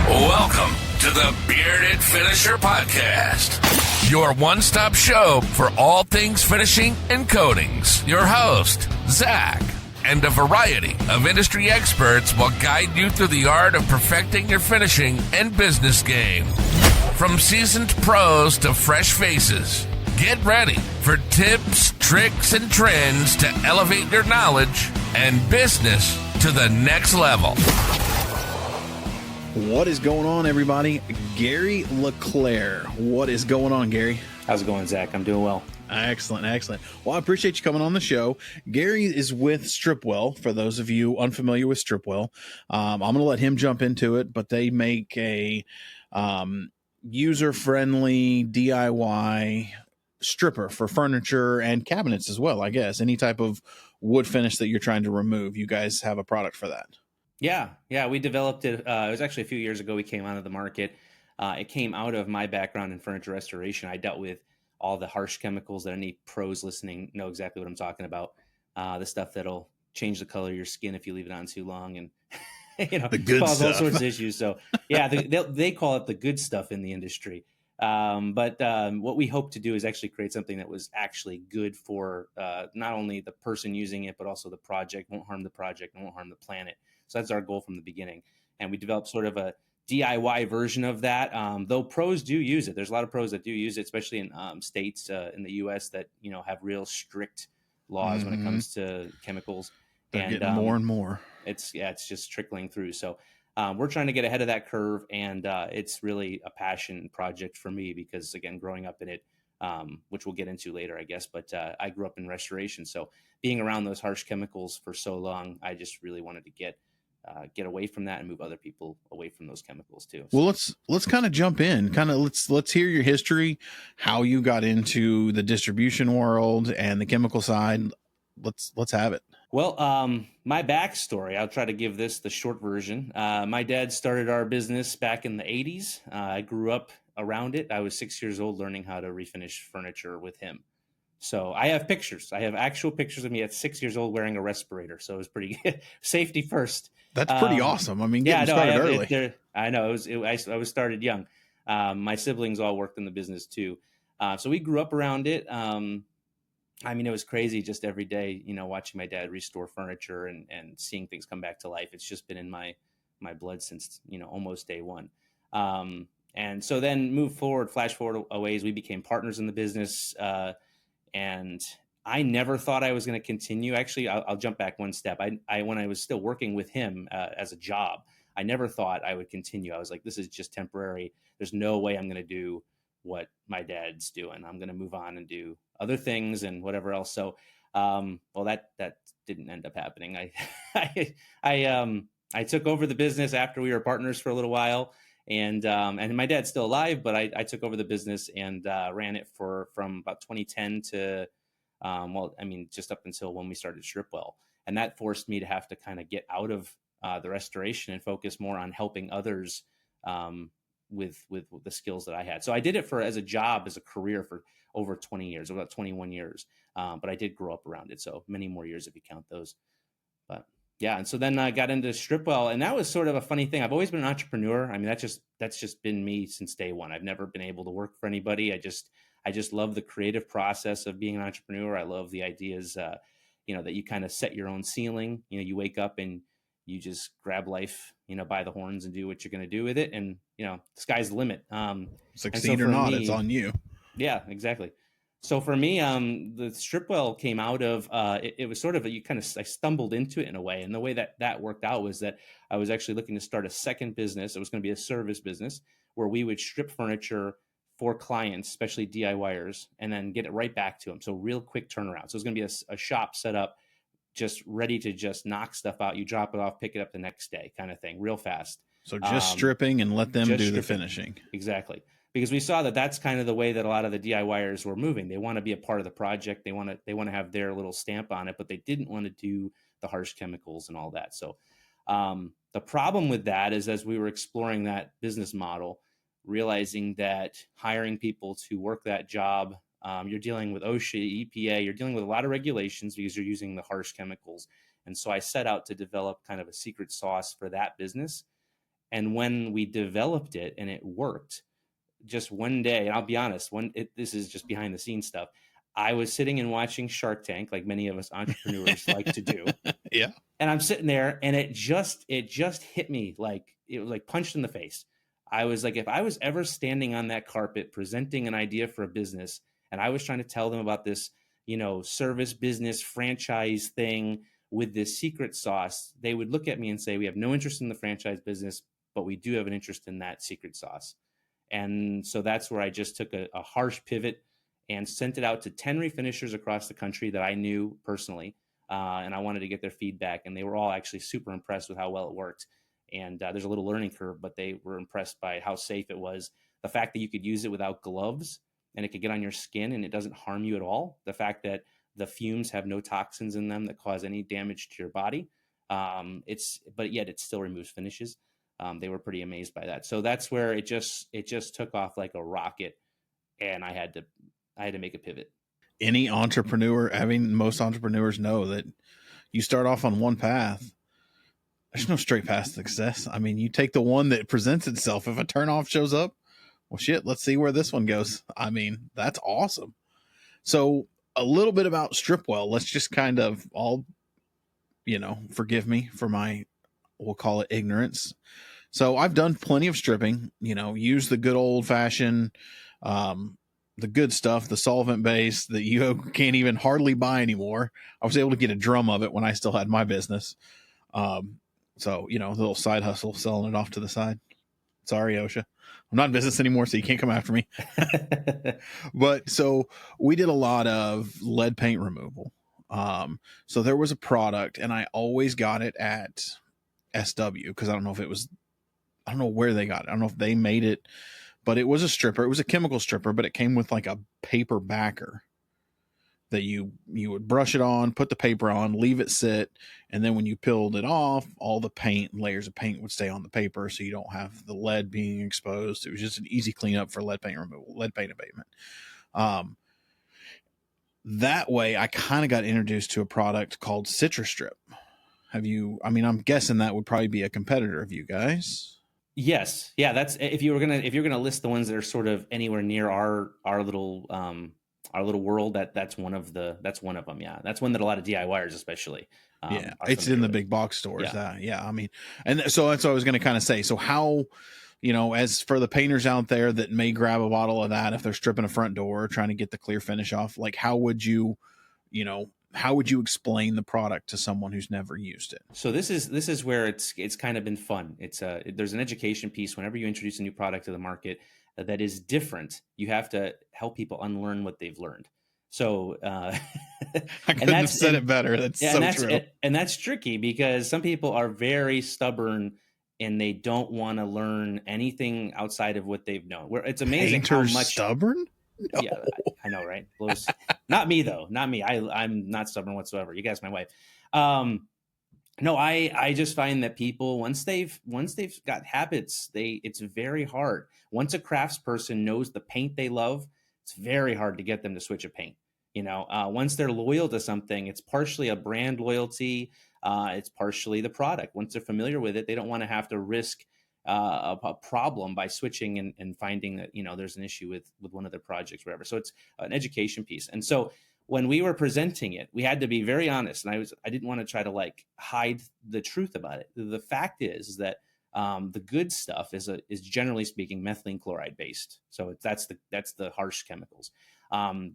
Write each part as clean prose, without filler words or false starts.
Welcome to the Bearded Finisher Podcast, your one-stop show for all things finishing and coatings. Your host, Zach, and a variety of industry experts will guide you through the art of perfecting your finishing and business game. From seasoned pros to fresh faces, get ready for tips, tricks, and trends to elevate your knowledge and business to the next level. What is going on, everybody? Gary LeClerc. What is going on, Gary? How's it going, Zach? I'm doing well. Excellent. Well, I appreciate you coming on the show. Gary is with Stripwell. For those of you unfamiliar with Stripwell, I'm going to let him jump into it, but they make a user-friendly DIY stripper for furniture and cabinets as well, I guess. Any type of wood finish that you're trying to remove, you guys have a product for that. Yeah, we developed it. It was actually a few years ago we came onto the market. It came out of my background in furniture restoration. I dealt with all the harsh chemicals that any pros listening know exactly what I'm talking about. The stuff that'll change the color of your skin if you leave it on too long, and the good cause stuff. all sorts of issues. So yeah, they call it the good stuff in the industry. But what we hope to do is actually create something that was actually good for not only the person using it, but also the project. Won't harm the project and won't harm the planet. So that's our goal from the beginning. And we developed sort of a DIY version of that, though pros do use it. There's a lot of pros that do use it, especially in states in the U.S. that have real strict laws when it comes to chemicals. They're getting more and more. It's just trickling through. So we're trying to get ahead of that curve, and it's really a passion project for me because, again, growing up in it, which we'll get into later, I guess, but I grew up in restoration. So being around those harsh chemicals for so long, I just really wanted to get away from that and move other people away from those chemicals too. Well, let's kind of jump in. Let's hear your history, how you got into the distribution world and the chemical side. Let's have it. Well, my backstory, I'll try to give this the short version. My dad started our business back in the 80s. I grew up around it. I was 6 years old learning how to refinish furniture with him. So I have pictures. I have actual pictures of me at 6 years old wearing a respirator. So it was pretty good. Safety first. That's pretty awesome. I mean, getting started early. I know. I was started young. My siblings all worked in the business too. So we grew up around it. I mean, it was crazy just every day, watching my dad restore furniture and seeing things come back to life. It's just been in my blood since, almost day one. And so then flash forward a ways, we became partners in the business. And I never thought I was going to continue. Actually, I'll jump back one step. I when I was still working with him as a job, I never thought I would continue. I was like, this is just temporary. There's no way I'm going to do what my dad's doing. I'm going to move on and do other things and whatever else. So, that didn't end up happening. I took over the business after we were partners for a little while. And my dad's still alive, but I took over the business and ran it from about 2010 to, just up until when we started Stripwell. And that forced me to have to kind of get out of the restoration and focus more on helping others with the skills that I had. So I did it as a job, as a career for over 20 years, about 21 years. But I did grow up around it. So many more years if you count those. But yeah, and so then I got into Stripwell, and that was sort of a funny thing. I've always been an entrepreneur. I mean, that's just been me since day one. I've never been able to work for anybody. I just love the creative process of being an entrepreneur. I love the ideas, that you kind of set your own ceiling. You wake up and you just grab life, by the horns and do what you're going to do with it, and the sky's the limit. Succeed or not, it's on you. Yeah, exactly. So for me, the Stripwell came out of, it was sort of, I stumbled into it in a way. And the way that worked out was that I was actually looking to start a second business. It was going to be a service business where we would strip furniture for clients, especially DIYers, and then get it right back to them. So real quick turnaround. So it's going to be a shop set up, just ready to just knock stuff out. You drop it off, pick it up the next day kind of thing, real fast. So just stripping and let them do the finishing. Exactly. Because we saw that that's kind of the way that a lot of the DIYers were moving. They want to be a part of the project. They want to have their little stamp on it, but they didn't want to do the harsh chemicals and all that. So the problem with that is, as we were exploring that business model, realizing that hiring people to work that job, you're dealing with OSHA, EPA, you're dealing with a lot of regulations because you're using the harsh chemicals. And so I set out to develop kind of a secret sauce for that business And when we developed it and it worked, just one day, and I'll be honest, this is just behind the scenes stuff. I was sitting and watching Shark Tank, like many of us entrepreneurs like to do. Yeah. And I'm sitting there, and it just hit me like it was like punched in the face. I was like, if I was ever standing on that carpet presenting an idea for a business, and I was trying to tell them about this, service business franchise thing with this secret sauce, they would look at me and say, we have no interest in the franchise business, but we do have an interest in that secret sauce. And so that's where I just took a harsh pivot and sent it out to 10 refinishers across the country that I knew personally. And I wanted to get their feedback, and they were all actually super impressed with how well it worked. And there's a little learning curve, but they were impressed by how safe it was. The fact that you could use it without gloves and it could get on your skin and it doesn't harm you at all. The fact that the fumes have no toxins in them that cause any damage to your body. But yet it still removes finishes. They were pretty amazed by that. So that's where it just took off like a rocket, and I had to make a pivot. Any entrepreneur, most entrepreneurs know that you start off on one path. There's no straight path to success. I mean, you take the one that presents itself. If a turnoff shows up, well, shit, let's see where this one goes. I mean, that's awesome. So a little bit about Stripwell. Let's just kind of all, forgive me for my, we'll call it ignorance. So I've done plenty of stripping, use the good old fashioned, the good stuff, the solvent base that you can't even hardly buy anymore. I was able to get a drum of it when I still had my business. So, the little side hustle, selling it off to the side. Sorry, OSHA. I'm not in business anymore, so you can't come after me. But so we did a lot of lead paint removal. So there was a product, and I always got it at SW because I don't know where they got it. I don't know if they made it, but it was a stripper. It was a chemical stripper, but it came with like a paper backer that you would brush it on, put the paper on, leave it sit. And then when you peeled it off, all the layers of paint would stay on the paper. So you don't have the lead being exposed. It was just an easy cleanup for lead paint removal, lead paint abatement. That way I kind of got introduced to a product called Citrus Strip. I'm guessing that would probably be a competitor of you guys. Yes. Yeah. That's, if you're going to list the ones that are sort of anywhere near our little world, that's one of them. Yeah. That's one that a lot of DIYers, especially, it's in the big box stores. Yeah. And so that's what I was going to kind of say. So how, as for the painters out there that may grab a bottle of that, if they're stripping a front door, trying to get the clear finish off, like how would you explain the product to someone who's never used it? So this is where it's kind of been fun. There's an education piece whenever you introduce a new product to the market that is different. You have to help people unlearn what they've learned. So I couldn't have said it better. That's true. And that's tricky because some people are very stubborn and they don't want to learn anything outside of what they've known. It's amazing how much stubborn. No. Yeah, I know, right? Not me though. Not me. I'm not stubborn whatsoever. You guys, my wife. No, I just find that people once they've got habits, it's very hard. Once a craftsperson knows the paint they love, it's very hard to get them to switch a paint. Once they're loyal to something, it's partially a brand loyalty. It's partially the product. Once they're familiar with it, they don't want to have to risk a problem by switching and finding that, there's an issue with one of their projects, whatever. So it's an education piece. And so when we were presenting it, we had to be very honest. And I didn't want to try to hide the truth about it. The fact is that the good stuff is generally speaking methylene chloride based. So that's the harsh chemicals.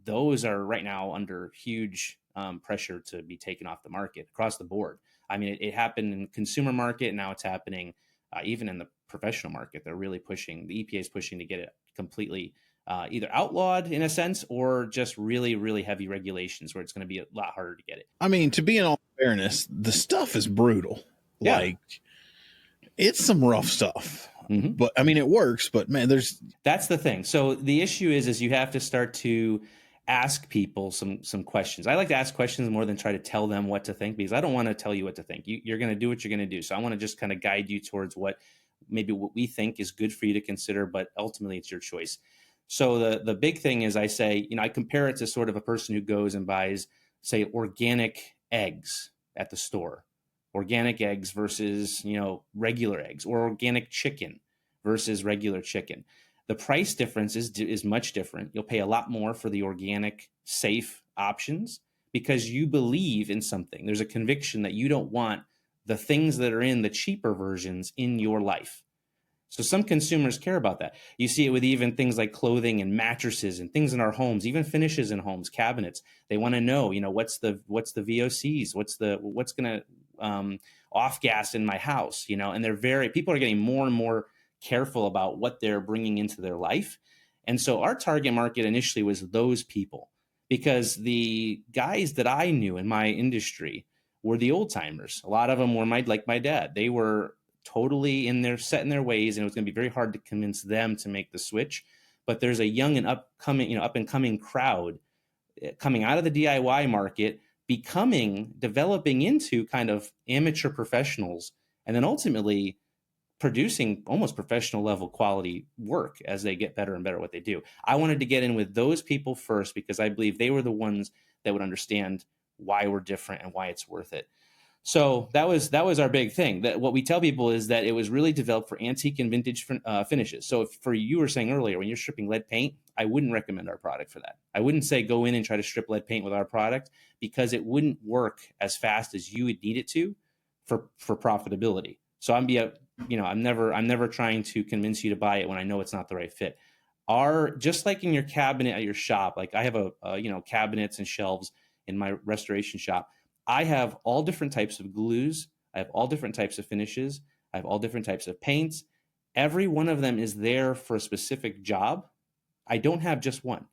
Those are right now under huge pressure to be taken off the market across the board. I mean, it happened in consumer market, and now it's happening even in the professional market. They're really pushing. The EPA is pushing to get it completely either outlawed in a sense, or just really, really heavy regulations where it's going to be a lot harder to get it. I mean, to be in all fairness, the stuff is brutal. Yeah. It's some rough stuff. Mm-hmm. But I mean, it works. But man, that's the thing. So the issue is you have to start to ask people some questions. I like to ask questions more than try to tell them what to think, because I don't want to tell you what to think. You're going to do what you're going to do. So I want to just kind of guide you towards what we think is good for you to consider, but ultimately it's your choice. So the big thing is I say, I compare it to sort of a person who goes and buys, say, organic eggs at the store. organic eggs versus, regular eggs, or organic chicken versus regular chicken. The price difference is much different. You'll pay a lot more for the organic, safe options because you believe in something. There's a conviction that you don't want the things that are in the cheaper versions in your life. So some consumers care about that. You see it with even things like clothing and mattresses and things in our homes, even finishes in homes, cabinets. They want to know, what's the VOCs, what's going to off gas in my house, and people are getting more and more careful about what they're bringing into their life. And so our target market initially was those people, because the guys that I knew in my industry were the old timers. A lot of them were like my dad. They were totally set in their ways, and it was going to be very hard to convince them to make the switch. But there's a young and up and coming crowd coming out of the DIY market, developing into kind of amateur professionals, and then ultimately producing almost professional level quality work as they get better and better at what they do. I wanted to get in with those people first because I believe they were the ones that would understand why we're different and why it's worth it. So that was our big thing. That what we tell people is that it was really developed for antique and vintage finishes. So for you were saying earlier, when you're stripping lead paint, I wouldn't recommend our product for that. I wouldn't say go in and try to strip lead paint with our product, because it wouldn't work as fast as you would need it to for profitability. So I'm never trying to convince you to buy it when I know it's not the right fit. Just like in your cabinet at your shop, like I have cabinets and shelves in my restoration shop. I have all different types of glues. I have all different types of finishes. I have all different types of paints. Every one of them is there for a specific job. I don't have just one.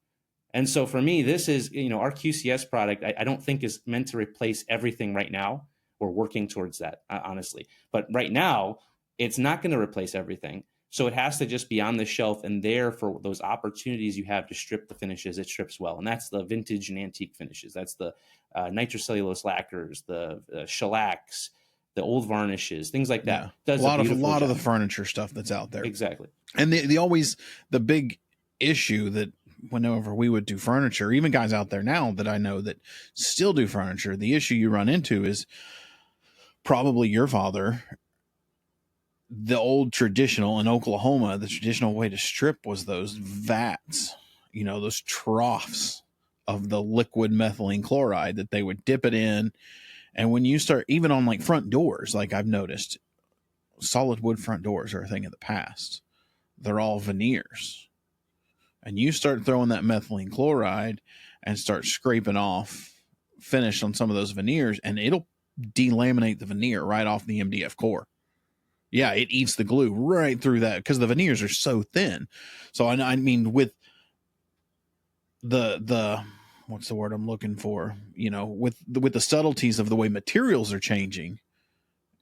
And so for me, this is, our QCS product, I don't think is meant to replace everything right now. We're working towards that, honestly. But right now, it's not going to replace everything. So it has to just be on the shelf and there for those opportunities you have to strip the finishes. It strips well. And that's the vintage and antique finishes. That's the nitrocellulose lacquers, the shellacs, the old varnishes, things like that. Yeah. A lot of the furniture stuff that's out there. Exactly. And the big issue that whenever we would do furniture, even guys out there now that I know that still do furniture, the issue you run into is probably your father. The old traditional in Oklahoma, the traditional way to strip was those vats, those troughs of the liquid methylene chloride that they would dip it in. And when you start, even on like front doors, like I've noticed, solid wood front doors are a thing of the past. They're all veneers. And you start throwing that methylene chloride and start scraping off finish on some of those veneers, and it'll delaminate the veneer right off the MDF core. Yeah, it eats the glue right through that because the veneers are so thin. So I mean, with the what's the word I'm looking for? With the subtleties of the way materials are changing,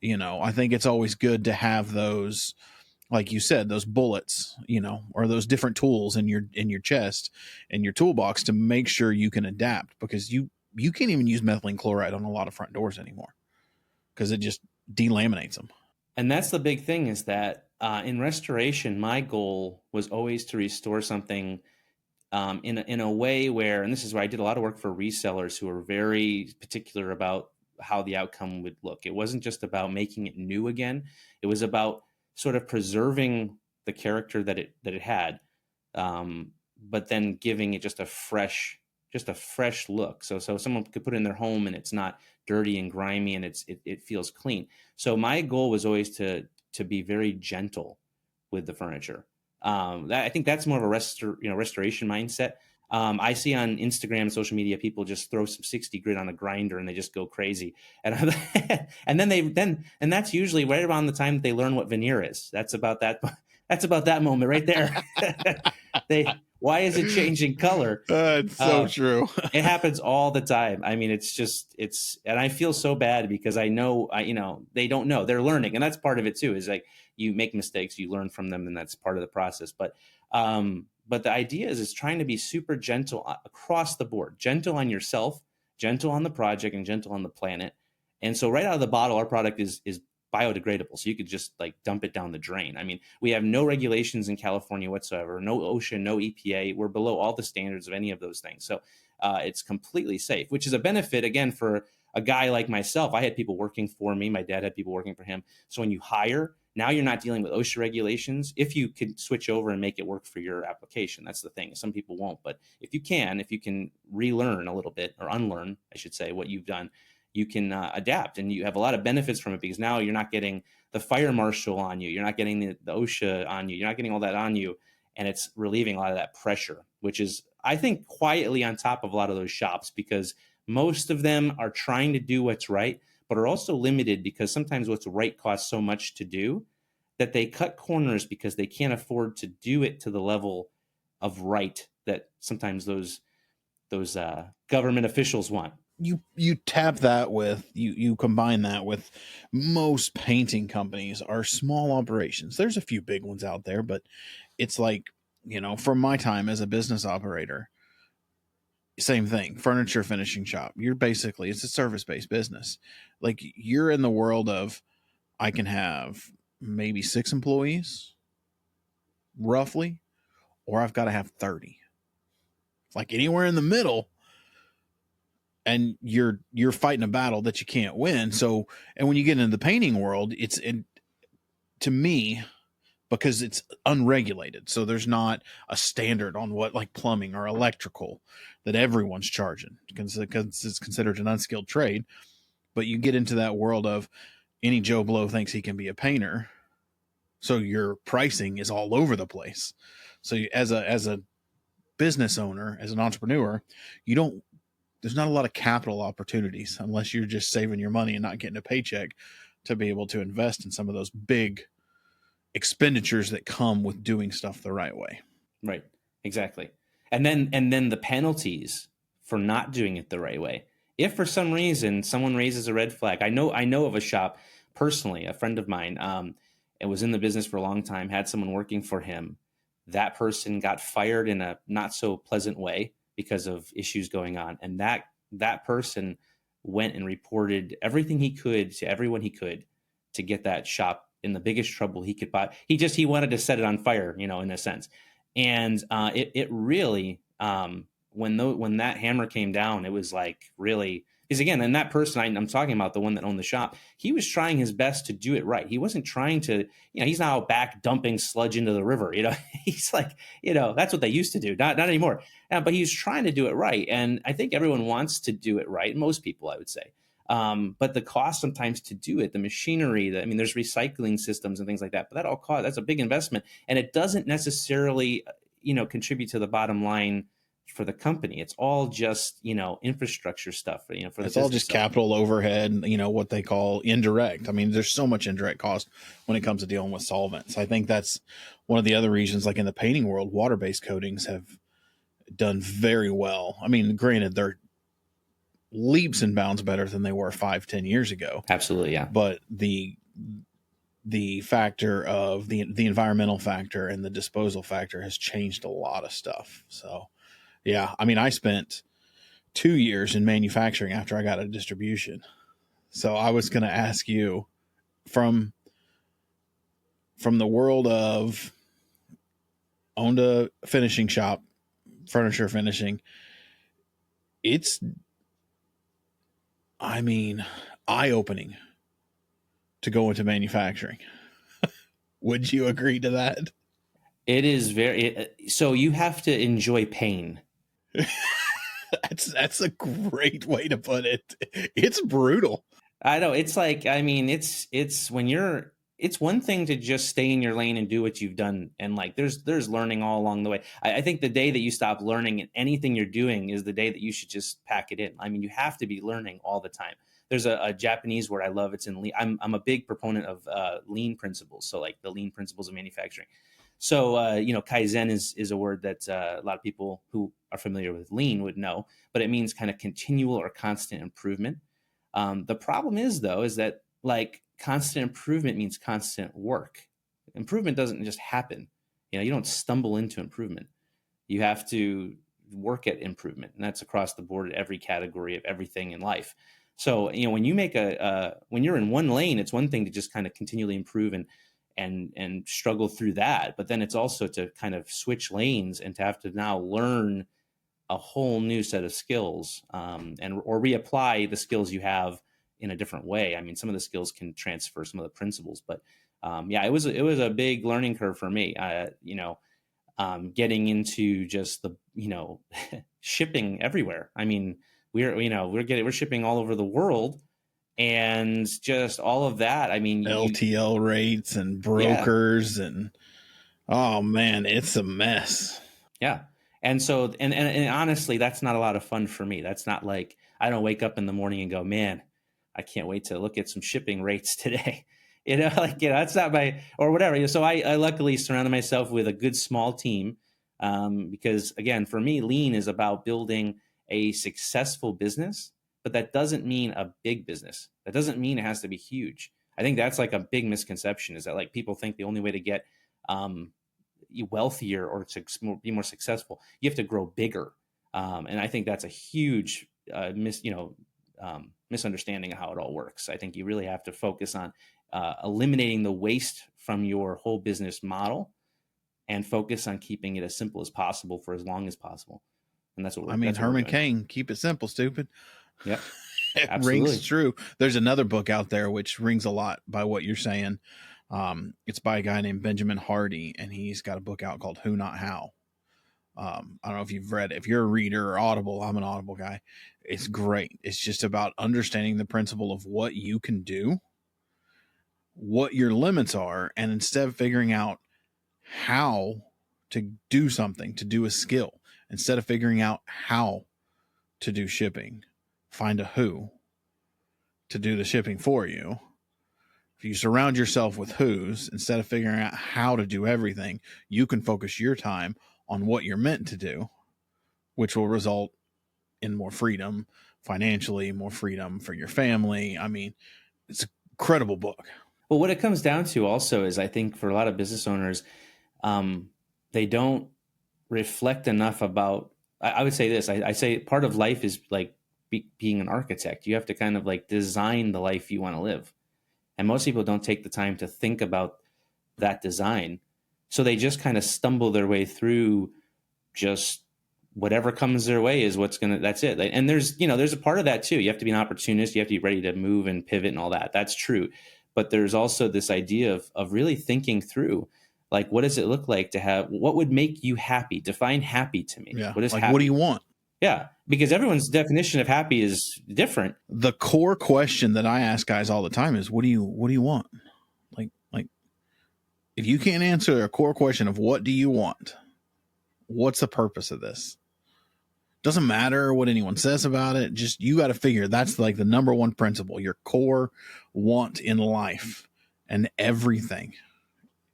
I think it's always good to have those, like you said, those bullets, or those different tools in your chest and your toolbox to make sure you can adapt, because you can't even use methylene chloride on a lot of front doors anymore because it just delaminates them. And that's the big thing, is that in restoration, my goal was always to restore something in a way where, and this is where I did a lot of work for resellers who were very particular about how the outcome would look. It wasn't just about making it new again. It was about sort of preserving the character that it had, but then giving it just a fresh look. So someone could put it in their home and it's not dirty and grimy, and it feels clean. So my goal was always to be very gentle with the furniture. I think that's more of a restoration mindset. I see on Instagram and social media, people just throw some 60 grit on a grinder and they just go crazy. And and that's usually right around the time that they learn what veneer is. That's about that moment right there. Why is it changing color? It's so true. It happens all the time. I mean, and I feel so bad because I know, they don't know, they're learning. And that's part of it too, is like you make mistakes, you learn from them, and that's part of the process. But the idea is trying to be super gentle across the board, gentle on yourself, gentle on the project, and gentle on the planet. And so right out of the bottle, our product is biodegradable. So you could just like dump it down the drain. I mean, we have no regulations in California whatsoever, no OSHA, no EPA. We're below all the standards of any of those things. So it's completely safe, which is a benefit, again, for a guy like myself, I had people working for me. My dad had people working for him. So when you hire, now you're not dealing with OSHA regulations. If you could switch over and make it work for your application, that's the thing. Some people won't, but if you can relearn a little bit, or unlearn, I should say, what you've done, you can adapt, and you have a lot of benefits from it, because now you're not getting the fire marshal on you. You're not getting the OSHA on you. You're not getting all that on you. And it's relieving a lot of that pressure, which is, I think, quietly on top of a lot of those shops, because most of them are trying to do what's right, but are also limited because sometimes what's right costs so much to do that they cut corners because they can't afford to do it to the level of right that sometimes those government officials want. You tap that with you combine that with most painting companies are small operations. There's a few big ones out there, but it's like, from my time as a business operator, same thing. Furniture finishing shop. It's a service-based business. Like, you're in the world of, I can have maybe 6 employees roughly, or I've got to have 30. Like, anywhere in the middle, and you're fighting a battle that you can't win. So, and when you get into the painting world, to me, because it's unregulated. So there's not a standard on what, like plumbing or electrical, that everyone's charging, because it's considered an unskilled trade. But you get into that world of any Joe Blow thinks he can be a painter. So your pricing is all over the place. So as a business owner, as an entrepreneur, there's not a lot of capital opportunities unless you're just saving your money and not getting a paycheck to be able to invest in some of those big expenditures that come with doing stuff the right way. Right. Exactly. And then the penalties for not doing it the right way. If for some reason someone raises a red flag, I know of a shop personally, a friend of mine, and was in the business for a long time, had someone working for him. That person got fired in a not so pleasant way because of issues going on. And that person went and reported everything he could to everyone he could to get that shop in the biggest trouble he could buy. He wanted to set it on fire, in a sense. And it really, when that hammer came down, it was like, really, because again, and that person I'm talking about, the one that owned the shop, he was trying his best to do it right. He wasn't trying to, he's not out back dumping sludge into the river. He's like, that's what they used to do, not anymore. But he was trying to do it right. And I think everyone wants to do it right. Most people, I would say. But the cost sometimes to do it, the machinery, there's recycling systems and things like that, but that all costs, that's a big investment. And it doesn't necessarily, contribute to the bottom line for the company. It's all just, infrastructure stuff, for the it's all just capital overhead, what they call indirect. There's so much indirect cost when it comes to dealing with solvents. I think that's one of the other reasons, like in the painting world, water-based coatings have done very well. Granted, they're leaps and bounds better than they were 5-10 years ago. Absolutely. Yeah. But the factor of the environmental factor and the disposal factor has changed a lot of stuff. So yeah, I spent 2 years in manufacturing after I got a distribution. So I was going to ask you, from the world of owned a finishing shop, furniture finishing, it's eye-opening to go into manufacturing. Would you agree to that? It is so you have to enjoy pain. That's a great way to put it. It's brutal. I know. It's like, it's when it's one thing to just stay in your lane and do what you've done. And like, there's learning all along the way. I think the day that you stop learning in anything you're doing is the day that you should just pack it in. You have to be learning all the time. There's a Japanese word I love. It's in lean. I'm a big proponent of lean principles. So like the lean principles of manufacturing. So, Kaizen is a word that a lot of people who are familiar with lean would know, but it means kind of continual or constant improvement. The problem is that like constant improvement means constant work. Improvement doesn't just happen. You don't stumble into improvement. You have to work at improvement, and that's across the board at every category of everything in life. So, when you make when you're in one lane, it's one thing to just kind of continually improve and struggle through that. But then it's also to kind of switch lanes and to have to now learn a whole new set of skills, or reapply the skills you have in a different way. I mean, some of the skills can transfer some of the principles, but yeah, it was a big learning curve for me. Getting into just the shipping everywhere. I mean, we're shipping all over the world, and just all of that. I mean, LTL rates and brokers and oh man, it's a mess. Yeah. And so, and honestly, that's not a lot of fun for me. That's not like, I don't wake up in the morning and go, man, I can't wait to look at some shipping rates today. That's not or whatever. So I luckily surrounded myself with a good small team. Because again, for me, lean is about building a successful business, but that doesn't mean a big business. That doesn't mean it has to be huge. I think that's like a big misconception, is that like people think the only way to get, wealthier or to be more successful, you have to grow bigger. And I think that's a huge misunderstanding of how it all works. I think you really have to focus on eliminating the waste from your whole business model and focus on keeping it as simple as possible for as long as possible. And that's what Herman Cain, keep it simple, stupid. Yep. It Absolutely. rings true. There's another book out there which rings a lot by what you're saying. It's by a guy named Benjamin Hardy, and he's got a book out called Who Not How. I don't know if you've read it. If you're a reader or Audible, I'm an Audible guy. It's great. It's just about understanding the principle of what you can do, what your limits are, and instead of figuring out how to do something, to do a skill, instead of figuring out how to do shipping, find a who to do the shipping for you. If you surround yourself with who's, instead of figuring out how to do everything, you can focus your time on what you're meant to do, which will result in more freedom financially, more freedom for your family. I mean, it's an incredible book. Well, what it comes down to also is, I think for a lot of business owners, they don't reflect enough about, I would say this, I say part of life is like being an architect. You have to kind of like design the life you want to live. And most people don't take the time to think about that design. So they just kind of stumble their way through, just whatever comes their way is that's it. And there's a part of that too. You have to be an opportunist. You have to be ready to move and pivot and all that. That's true. But there's also this idea of really thinking through, like, what does it look like to have, what would make you happy? Define happy to me. Yeah. What is like, happy? What do you want? Yeah, because everyone's definition of happy is different. The core question that I ask guys all the time is, what do you want? Like if you can't answer a core question of what do you want, what's the purpose of this? Doesn't matter what anyone says about it. Just, you got to figure that's like the number one principle, your core want in life, and everything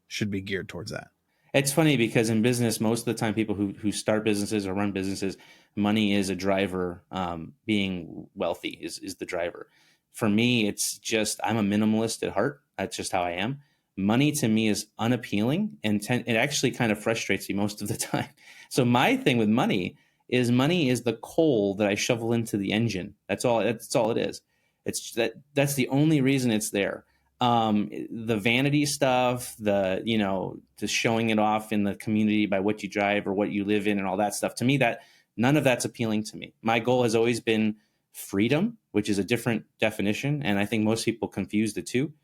should be geared towards that. It's funny because in business, most of the time, people who start businesses or run businesses, money is a driver. Being wealthy is the driver. For me, it's just, I'm a minimalist at heart. That's just how I am. Money to me is unappealing, and it actually kind of frustrates me most of the time. So my thing with money is the coal that I shovel into the engine. That's all it is. That's the only reason it's there. The vanity stuff, the showing it off in the community by what you drive or what you live in and all that stuff, to me, that none of that's appealing to me. My goal has always been freedom, which is a different definition. And I think most people confuse the two.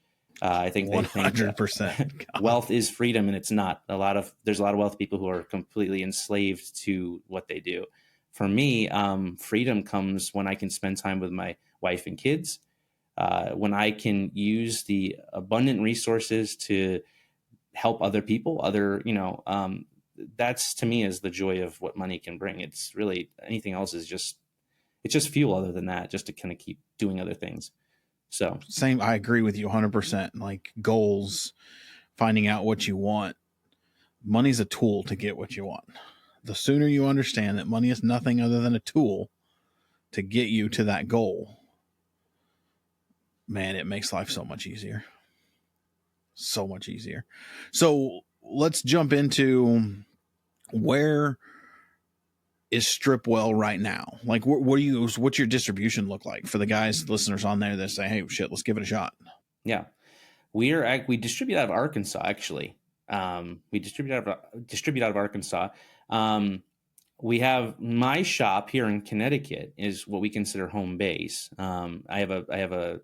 I think 100% wealth is freedom, and it's not. There's a lot of wealthy people who are completely enslaved to what they do. For me, freedom comes when I can spend time with my wife and kids, when I can use the abundant resources to help other people, that's to me is the joy of what money can bring. It's really, anything else is it's just fuel other than that, just to kind of keep doing other things. So same. I agree with you 100%. Like goals, finding out what you want. Money's a tool to get what you want. The sooner you understand that money is nothing other than a tool to get you to that goal, man, it makes life so much easier. So much easier. So let's jump into, where is Stripwell right now? Like, what's your distribution look like for the guys, listeners on there that say, hey, shit, let's give it a shot? Yeah. We distribute out of Arkansas, actually. We distribute out of Arkansas. we have my shop here in Connecticut is what we consider home base. I have a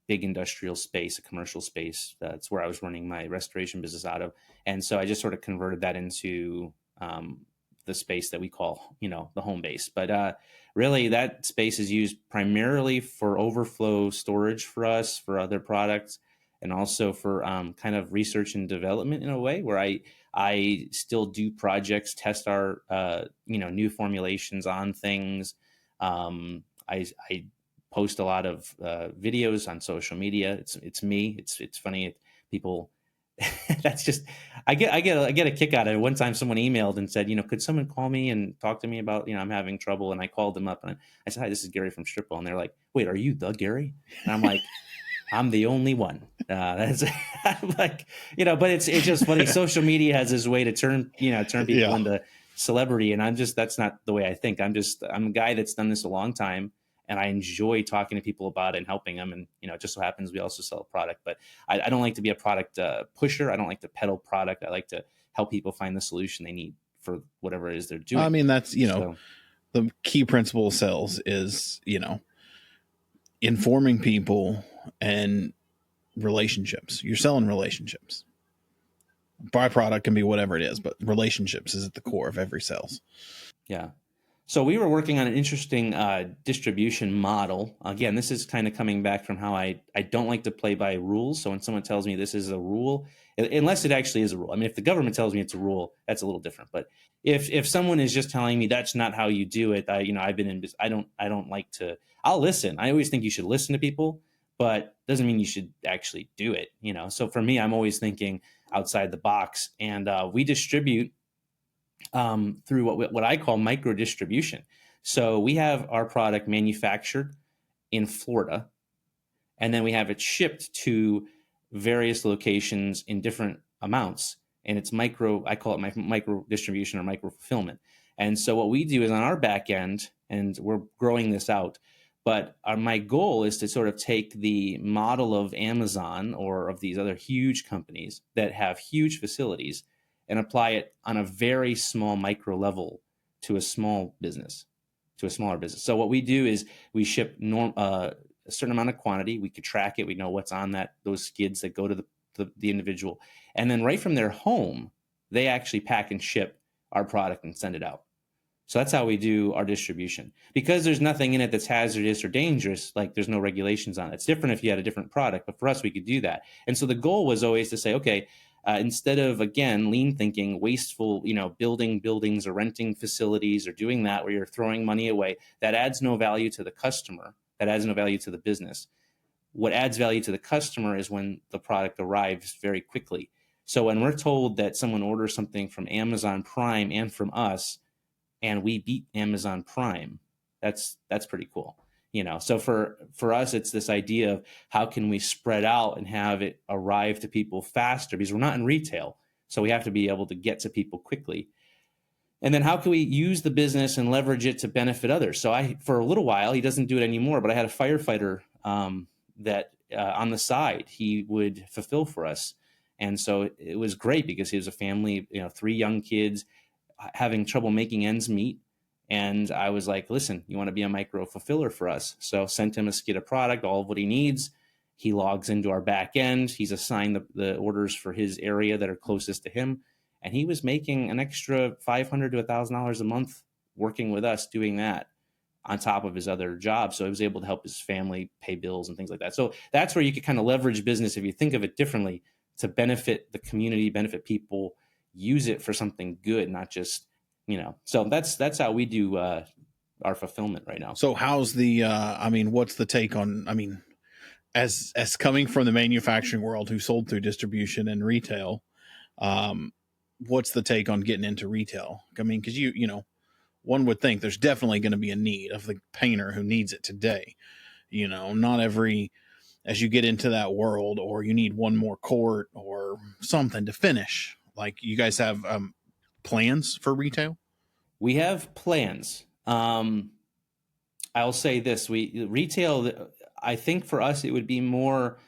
big industrial space, a commercial space. That's where I was running my restoration business out of. And so I just sort of converted that into the space that we call, the home base. But really that space is used primarily for overflow storage for us, for other products, and also for kind of research and development in a way where I still do projects, test our, new formulations on things. I post a lot of videos on social media. It's me. It's funny. People, that's just, I get a kick out of it. One time someone emailed and said, could someone call me and talk to me about, I'm having trouble. And I called them up and I said, hi, this is Gary from Stripwell. And they're like, wait, are you the Gary? And I'm like, I'm the only one. That's I'm like, but it's just funny. Social media has this way to turn people into celebrity. And that's not the way I think. I'm a guy that's done this a long time, and I enjoy talking to people about it and helping them. And, it just so happens we also sell a product, but I don't like to be a product pusher. I don't like to peddle product. I like to help people find the solution they need for whatever it is they're doing. I mean, that's, the key principle of sales is, informing people and relationships. You're selling relationships. Byproduct can be whatever it is, but relationships is at the core of every sales. Yeah. So we were working on an interesting distribution model. Again, this is kind of coming back from how I don't like to play by rules. So when someone tells me this is a rule, unless it actually is a rule. I mean, if the government tells me it's a rule, that's a little different. But if someone is just telling me that's not how you do it, I've been in. I don't like to. I'll listen. I always think you should listen to people, but doesn't mean you should actually do it. So for me, I'm always thinking outside the box, and we distribute through what I call micro distribution. So we have our product manufactured in Florida, and then we have it shipped to various locations in different amounts. And it's micro, I call it micro distribution or micro fulfillment. And so what we do is on our back end, and we're growing this out, but my goal is to sort of take the model of Amazon or of these other huge companies that have huge facilities and apply it on a very small micro level to a small business, to a smaller business. So what we do is we ship a certain amount of quantity. We could track it. We know what's on those skids that go to the individual. And then right from their home, they actually pack and ship our product and send it out. So that's how we do our distribution. Because there's nothing in it that's hazardous or dangerous, like there's no regulations on it. It's different if you had a different product, but for us, we could do that. And so the goal was always to say, okay, instead of, again, lean thinking, wasteful, building buildings or renting facilities or doing that where you're throwing money away, that adds no value to the customer. That adds no value to the business. What adds value to the customer is when the product arrives very quickly. So when we're told that someone orders something from Amazon Prime and from us, and we beat Amazon Prime, that's pretty cool. So for us, it's this idea of how can we spread out and have it arrive to people faster, because we're not in retail. So we have to be able to get to people quickly. And then how can we use the business and leverage it to benefit others? So for a little while, he doesn't do it anymore, but I had a firefighter that on the side, he would fulfill for us. And so it was great because he was a family, 3 young kids having trouble making ends meet. And I was like, listen, you want to be a micro fulfiller for us? So sent him a skid of product, all of what he needs. He logs into our back end. He's assigned the orders for his area that are closest to him. And he was making an extra $500 to $1,000 a month working with us doing that on top of his other job. So he was able to help his family pay bills and things like that. So that's where you could kind of leverage business, if you think of it differently, to benefit the community, benefit people, use it for something good, not just, so that's how we do our fulfillment right now. So how's what's the take on, as coming from the manufacturing world who sold through distribution and retail, what's the take on getting into retail? I mean, because one would think there's definitely going to be a need of the painter who needs it today. Not every, as you get into that world, or you need one more court or something to finish. Like, you guys have plans for retail? We have plans. I'll say this: retail. I think for us, it would be more.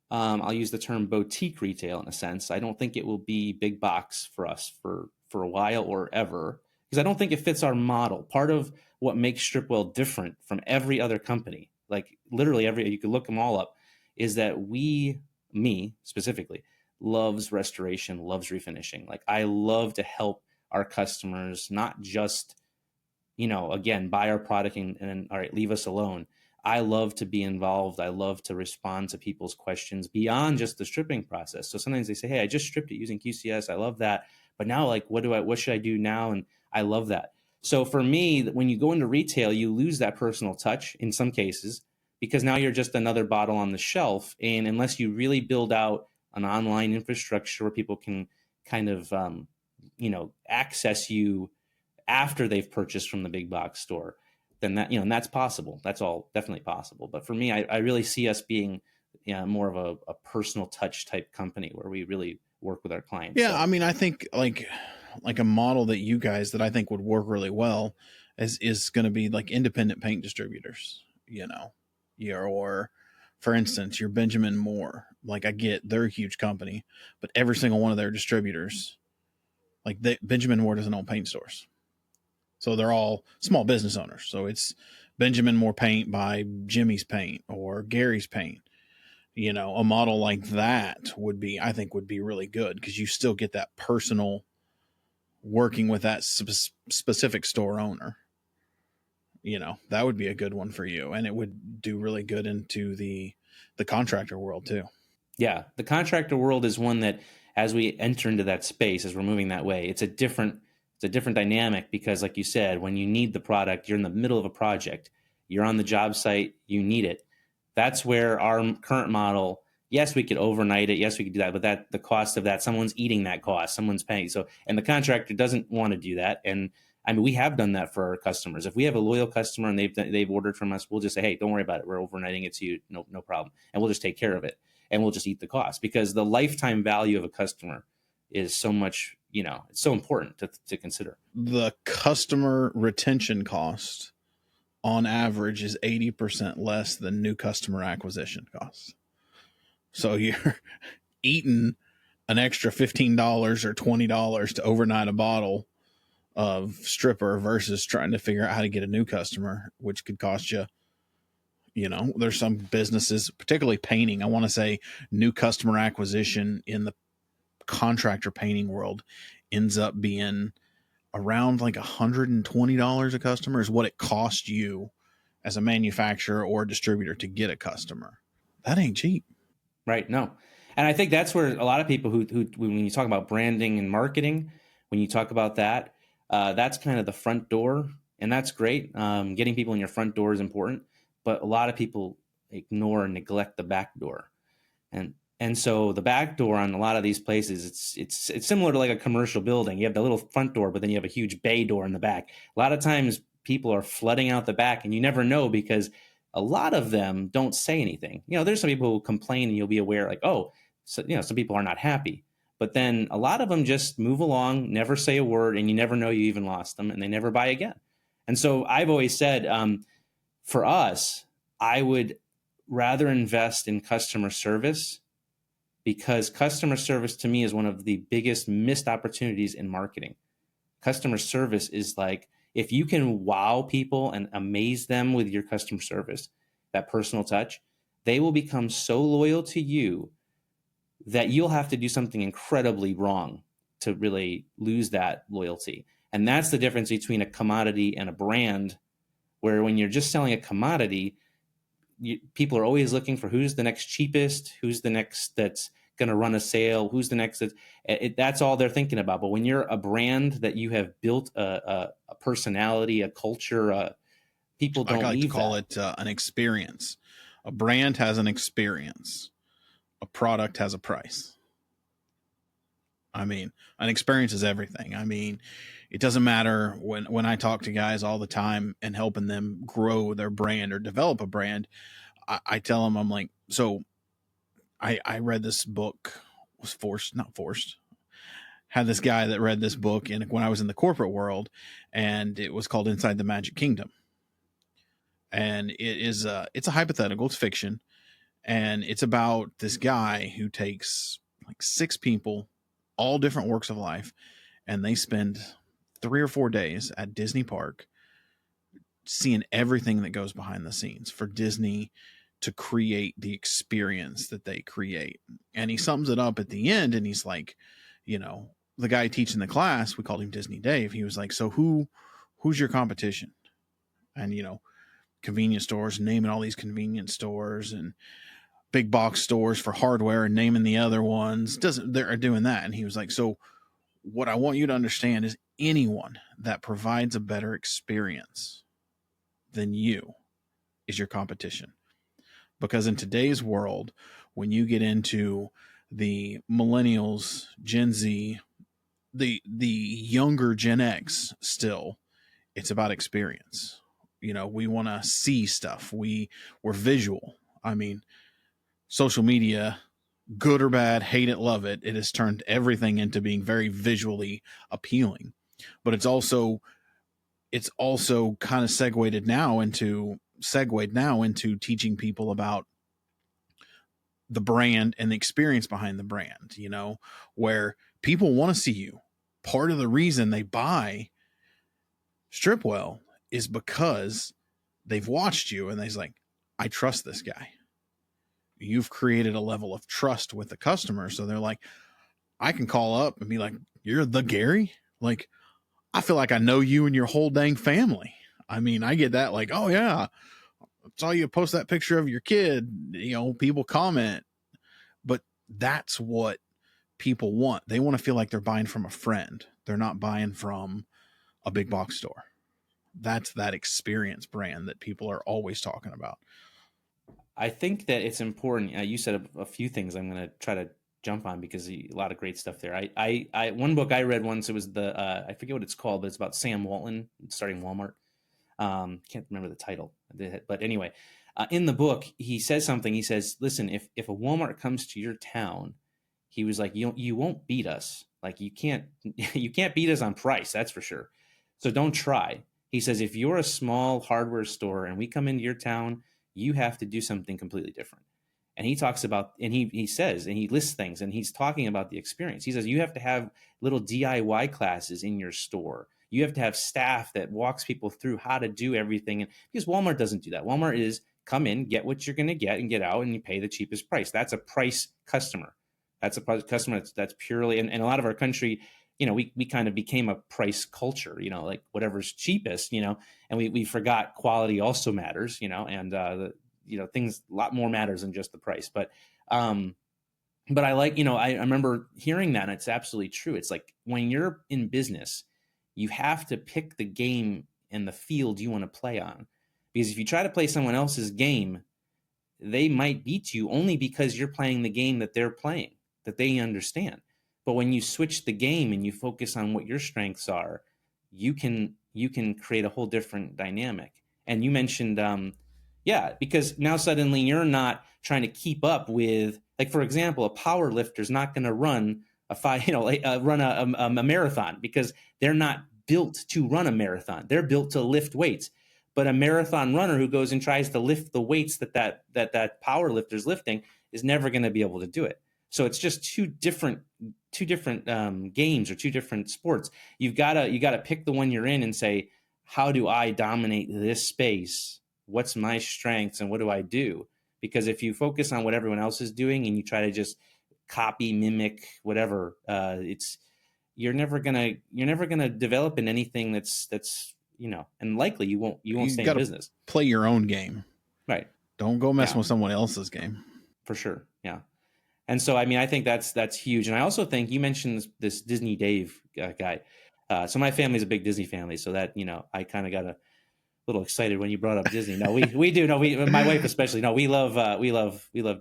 I'll use the term boutique retail in a sense. I don't think it will be big box for us for a while or ever. because I don't think it fits our model. Part of what makes Stripwell different from every other company, like literally you could look them all up, is that me specifically, loves restoration, loves refinishing. Like I love to help our customers, not just, again, buy our product and all right, leave us alone. I love to be involved. I love to respond to people's questions beyond just the stripping process. So sometimes they say, hey, I just stripped it using QCS. I love that. But now, like, what should I do now? And I love that. So for me, when you go into retail, you lose that personal touch in some cases, because now you're just another bottle on the shelf. And unless you really build out an online infrastructure where people can kind of, access you after they've purchased from the big box store, then and that's possible. That's all definitely possible. But for me, I really see us being more of a personal touch type company where we really work with our clients. Yeah. So, I mean, I think like a model that I think would work really well is going to be like independent paint distributors, or for instance, your Benjamin Moore. Like I get they're a huge company, but every single one of their distributors, like Benjamin Moore doesn't own paint stores. So they're all small business owners. So it's Benjamin Moore Paint by Jimmy's Paint or Gary's Paint. A model like that I think would be really good because you still get that personal working with that specific store owner. That would be a good one for you. And it would do really good into the contractor world too. yeah, the contractor world is one that, as we enter into that space, as we're moving that way, it's a different dynamic because, like you said, when you need the product, you're in the middle of a project, you're on the job site, you need it. That's where our current model, yes, we could overnight it, yes, we could do that, but the cost of that, someone's eating that cost, someone's paying. So, and the contractor doesn't want to do that. And I mean, we have done that for our customers. If we have a loyal customer and they've ordered from us, we'll just say, hey, don't worry about it. We're overnighting it to you, no problem, and we'll just take care of it. And we'll just eat the cost because the lifetime value of a customer is so much, it's so important to consider. The customer retention cost on average is 80% less than new customer acquisition costs. So you're eating an extra $15 or $20 to overnight a bottle of stripper versus trying to figure out how to get a new customer, which could cost you, there's some businesses, particularly painting. I want to say new customer acquisition in the contractor painting world ends up being around like $120 a customer is what it costs you as a manufacturer or a distributor to get a customer. That ain't cheap. Right. No. And I think that's where a lot of people who when you talk about branding and marketing, when you talk about that, that's kind of the front door, and that's great. Getting people in your front door is important, but a lot of people ignore and neglect the back door. And so the back door on a lot of these places, it's similar to like a commercial building. You have the little front door, but then you have a huge bay door in the back. A lot of times people are flooding out the back, and you never know because a lot of them don't say anything. There's some people who complain, and you'll be aware, like, oh, so some people are not happy. But then a lot of them just move along, never say a word, and you never know you even lost them, and they never buy again. And so I've always said, for us, I would rather invest in customer service, because customer service to me is one of the biggest missed opportunities in marketing. Customer service is like, if you can wow people and amaze them with your customer service, that personal touch, they will become so loyal to you that you'll have to do something incredibly wrong to really lose that loyalty. And that's the difference between a commodity and a brand, where when you're just selling a commodity, people are always looking for who's the next cheapest, who's the next that's going to run a sale, who's the next that's all they're thinking about. But when you're a brand that you have built a personality, a culture, people don't I like to call that. it an experience. A brand has an experience. A product has a price. I mean, an experience is everything. I mean, it doesn't matter when I talk to guys all the time and helping them grow their brand or develop a brand, I tell them, I'm like, so I read this book, not forced. Had this guy that read this book when I was in the corporate world, and it was called Inside the Magic Kingdom. And it's a hypothetical, it's fiction. And it's about this guy who takes like 6 people, all different works of life, and they spend 3 or 4 days at Disney Park, seeing everything that goes behind the scenes for Disney to create the experience that they create. And he sums it up at the end, and he's like, you know, the guy teaching the class, we called him Disney Dave. He was like, so who's your competition? And, you know, convenience stores, naming all these convenience stores and big box stores for hardware and naming the other ones. They're doing that. And he was like, so what I want you to understand is anyone that provides a better experience than you is your competition. Because in today's world, when you get into the millennials, Gen Z, the younger Gen X still, it's about experience. You know, we want to see stuff. We're visual. I mean, social media, good or bad, hate it, love it, it has turned everything into being very visually appealing. But it's also kind of segued now into teaching people about the brand and the experience behind the brand, you know, where people want to see you. Part of the reason they buy Stripwell is because they've watched you and they're like, I trust this guy. You've created a level of trust with the customer. So they're like, I can call up and be like, you're the Gary? Like, I feel like I know you and your whole dang family. I mean, I get that, like, oh yeah, I saw you post that picture of your kid, you know, people comment. But that's what people want. They want to feel like they're buying from a friend. They're not buying from a big box store. That's that experience brand that people are always talking about. I think that it's important. You said a few things I'm going to try to jump on because a lot of great stuff there. I one book I read once, it was I forget what it's called, but it's about Sam Walton starting Walmart. Can't remember the title, but anyway, in the book, he says something. He says, listen, if a Walmart comes to your town, he was like, you won't beat us. Like you can't beat us on price. That's for sure. So don't try. He says, if you're a small hardware store and we come into your town, you have to do something completely different. And he talks about, and he says, and he lists things, and he's talking about the experience. He says, you have to have little DIY classes in your store. You have to have staff that walks people through how to do everything. And because Walmart doesn't do that. Walmart is come in, get what you're going to get and get out, and you pay the cheapest price. That's a price customer. That's a customer that's purely, and a lot of our country, you know, we kind of became a price culture, you know, like whatever's cheapest, you know, and we forgot quality also matters, you know, and things a lot more matters than just the price. But I like, you know, I remember hearing that, and it's absolutely true. It's like when you're in business, you have to pick the game and the field you want to play on, because if you try to play someone else's game, they might beat you only because you're playing the game that they're playing, that they understand. But when you switch the game and you focus on what your strengths are, you can create a whole different dynamic. And you mentioned, because now suddenly you're not trying to keep up with, like, for example, a power lifter is not going to run a marathon because they're not built to run a marathon. They're built to lift weights. But a marathon runner who goes and tries to lift the weights that power lifter is lifting is never going to be able to do it. So it's just two different games or two different sports. You gotta pick the one you're in and say, how do I dominate this space? What's my strengths and what do I do? Because if you focus on what everyone else is doing and you try to just copy, mimic, whatever, you're never gonna develop in anything that's you know, and likely you won't stay in business. Play your own game, right? Don't go mess with someone else's game. For sure, yeah. And so, I mean, I think that's huge. And I also think you mentioned this Disney Dave guy. So my family's a big Disney family, so that, you know, I kind of got a little excited when you brought up Disney. No, we do. No, my wife especially. No, we love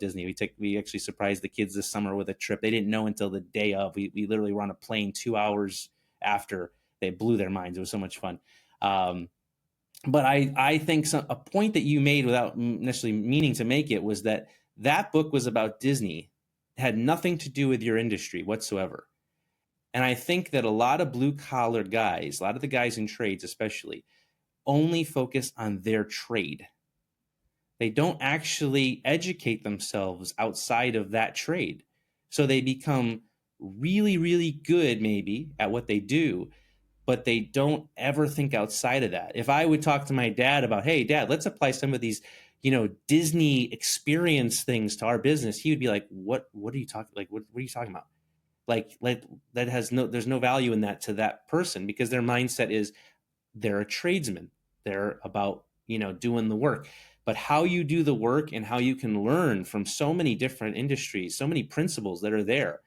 Disney. We actually surprised the kids this summer with a trip. They didn't know until the day of. We literally were on a plane 2 hours after. They blew their minds. It was so much fun. But I think a point that you made without necessarily meaning to make it was that book was about Disney. It had nothing to do with your industry whatsoever. And I think that a lot of blue collar guys, a lot of the guys in trades especially, only focus on their trade. They don't actually educate themselves outside of that trade. So they become really, really good maybe at what they do, but they don't ever think outside of that. If I would talk to my dad about, hey, Dad, let's apply some of these, Disney experience things to our business, he would be like, what are you talking, like, what are you talking about? Like that there's no value in that to that person, because their mindset is they're a tradesman. They're about, doing the work. But how you do the work and how you can learn from so many different industries, so many principles that are there,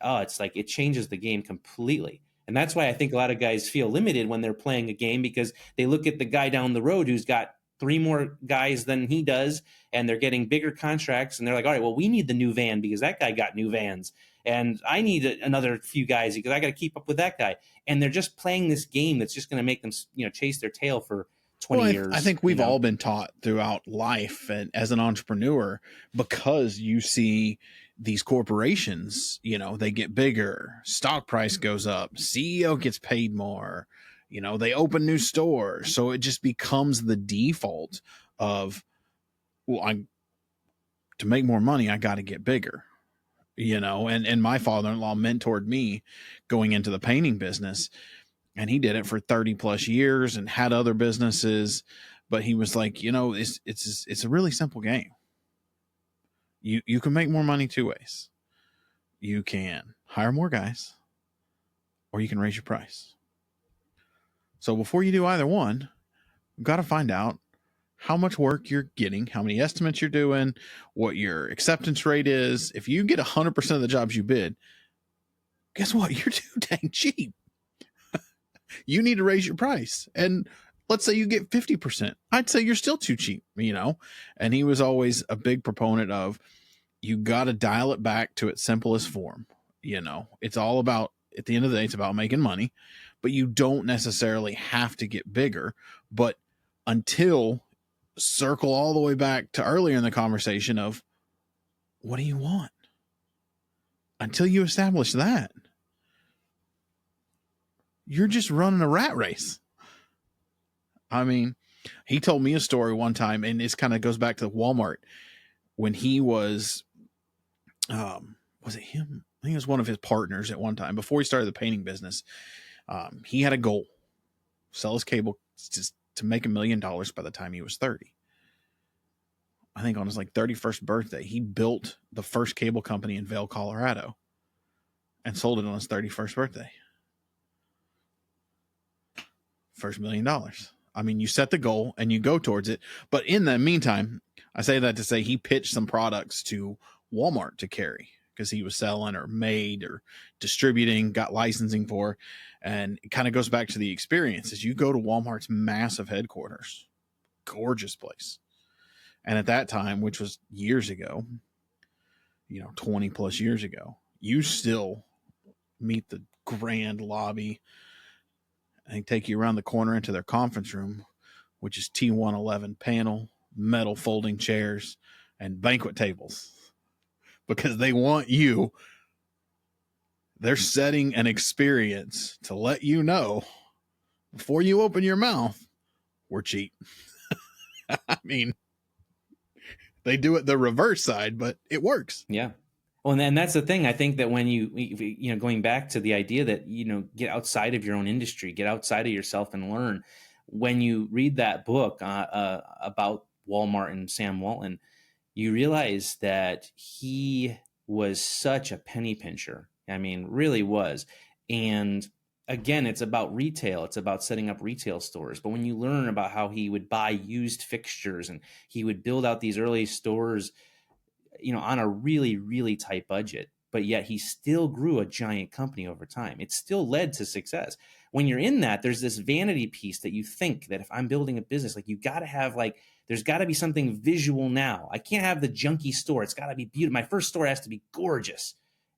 it's like it changes the game completely. And that's why I think a lot of guys feel limited when they're playing a game, because they look at the guy down the road who's got 3 more guys than he does, and they're getting bigger contracts, and they're like, all right, well, we need the new van because that guy got new vans, and I need another few guys because I got to keep up with that guy. And they're just playing this game that's just going to make them, chase their tail for 20 years. I think we've all been taught throughout life, and as an entrepreneur, because you see these corporations, they get bigger, stock price goes up, CEO gets paid more, they open new stores. So it just becomes the default of, well, to make more money, I got to get bigger, and my father-in-law mentored me going into the painting business, and he did it for 30 plus years and had other businesses. But he was like, it's a really simple game. You can make more money 2 ways. You can hire more guys, or you can raise your price. So before you do either one, you've got to find out how much work you're getting, how many estimates you're doing, what your acceptance rate is. If you get 100% of the jobs you bid, guess what? You're too dang cheap. You need to raise your price. And let's say you get 50%. I'd say you're still too cheap, And he was always a big proponent of, you got to dial it back to its simplest form. It's all about, at the end of the day, it's about making money, but you don't necessarily have to get bigger. But until, circle all the way back to earlier in the conversation of, what do you want? Until you establish that, you're just running a rat race. I mean, he told me a story one time, and this kind of goes back to Walmart when he was it him? I think it was one of his partners at one time before he started the painting business. He had a goal, sell his cable just to make $1 million by the time he was 30. I think on his 31st birthday, he built the first cable company in Vail, Colorado, and sold it on his 31st birthday. First $1 million. I mean, you set the goal and you go towards it. But in the meantime, I say that to say he pitched some products to Walmart to carry because he was selling or made or distributing, got licensing for. And it kind of goes back to the experiences. You go to Walmart's massive headquarters, gorgeous place. And at that time, which was years ago, 20 plus years ago, you still meet the grand lobby. They take you around the corner into their conference room, which is T111 panel, metal folding chairs, and banquet tables. Because they want you, they're setting an experience to let you know before you open your mouth, we're cheap. I mean, they do it the reverse side, but it works. Yeah. Well, and that's the thing. I think that when you going back to the idea that, get outside of your own industry, get outside of yourself and learn. When you read that book about Walmart and Sam Walton, you realize that he was such a penny pincher. I mean, really was. And again, it's about retail. It's about setting up retail stores. But when you learn about how he would buy used fixtures and he would build out these early stores, on a really, really tight budget, but yet he still grew a giant company over time. It still led to success. When you're in that, there's this vanity piece that you think that if I'm building a business, you got to have there's got to be something visual now. I can't have the junky store. It's got to be beautiful. My first store has to be gorgeous.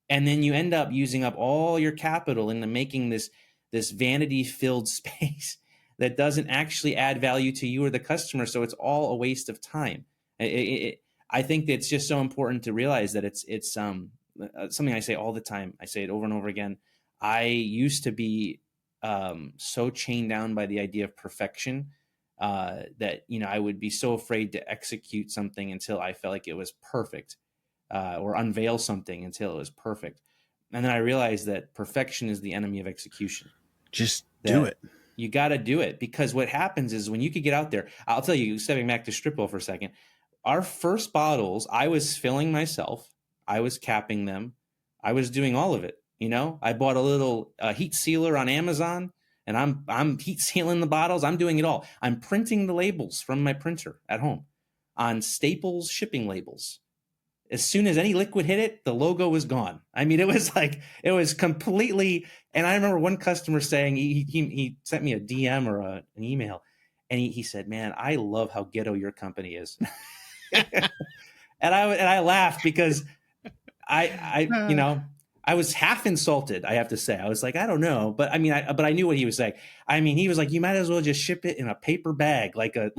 And then you end up using up all your capital into making this vanity filled space that doesn't actually add value to you or the customer. So it's all a waste of time. I think that it's just so important to realize that it's something I say all the time. I say it over and over again. I used to be so chained down by the idea of perfection that I would be so afraid to execute something until I felt like it was perfect, or unveil something until it was perfect. And then I realized that perfection is the enemy of execution. Just do it. You got to do it, because what happens is when you could get out there, I'll tell you, stepping back to Stripwell for a second, our first bottles, I was filling myself. I was capping them. I was doing all of it. You know, I bought a little heat sealer on Amazon, and I'm heat sealing the bottles. I'm doing it all. I'm printing the labels from my printer at home on Staples shipping labels. As soon as any liquid hit it, the logo was gone. I mean, it was completely. And I remember one customer saying, he sent me a DM or an email, and he said, "Man, I love how ghetto your company is." and I laughed, because I was half insulted. I have to say, I was like, I don't know, but I mean, I knew what he was saying. I mean, he was like, you might as well just ship it in a paper bag, like a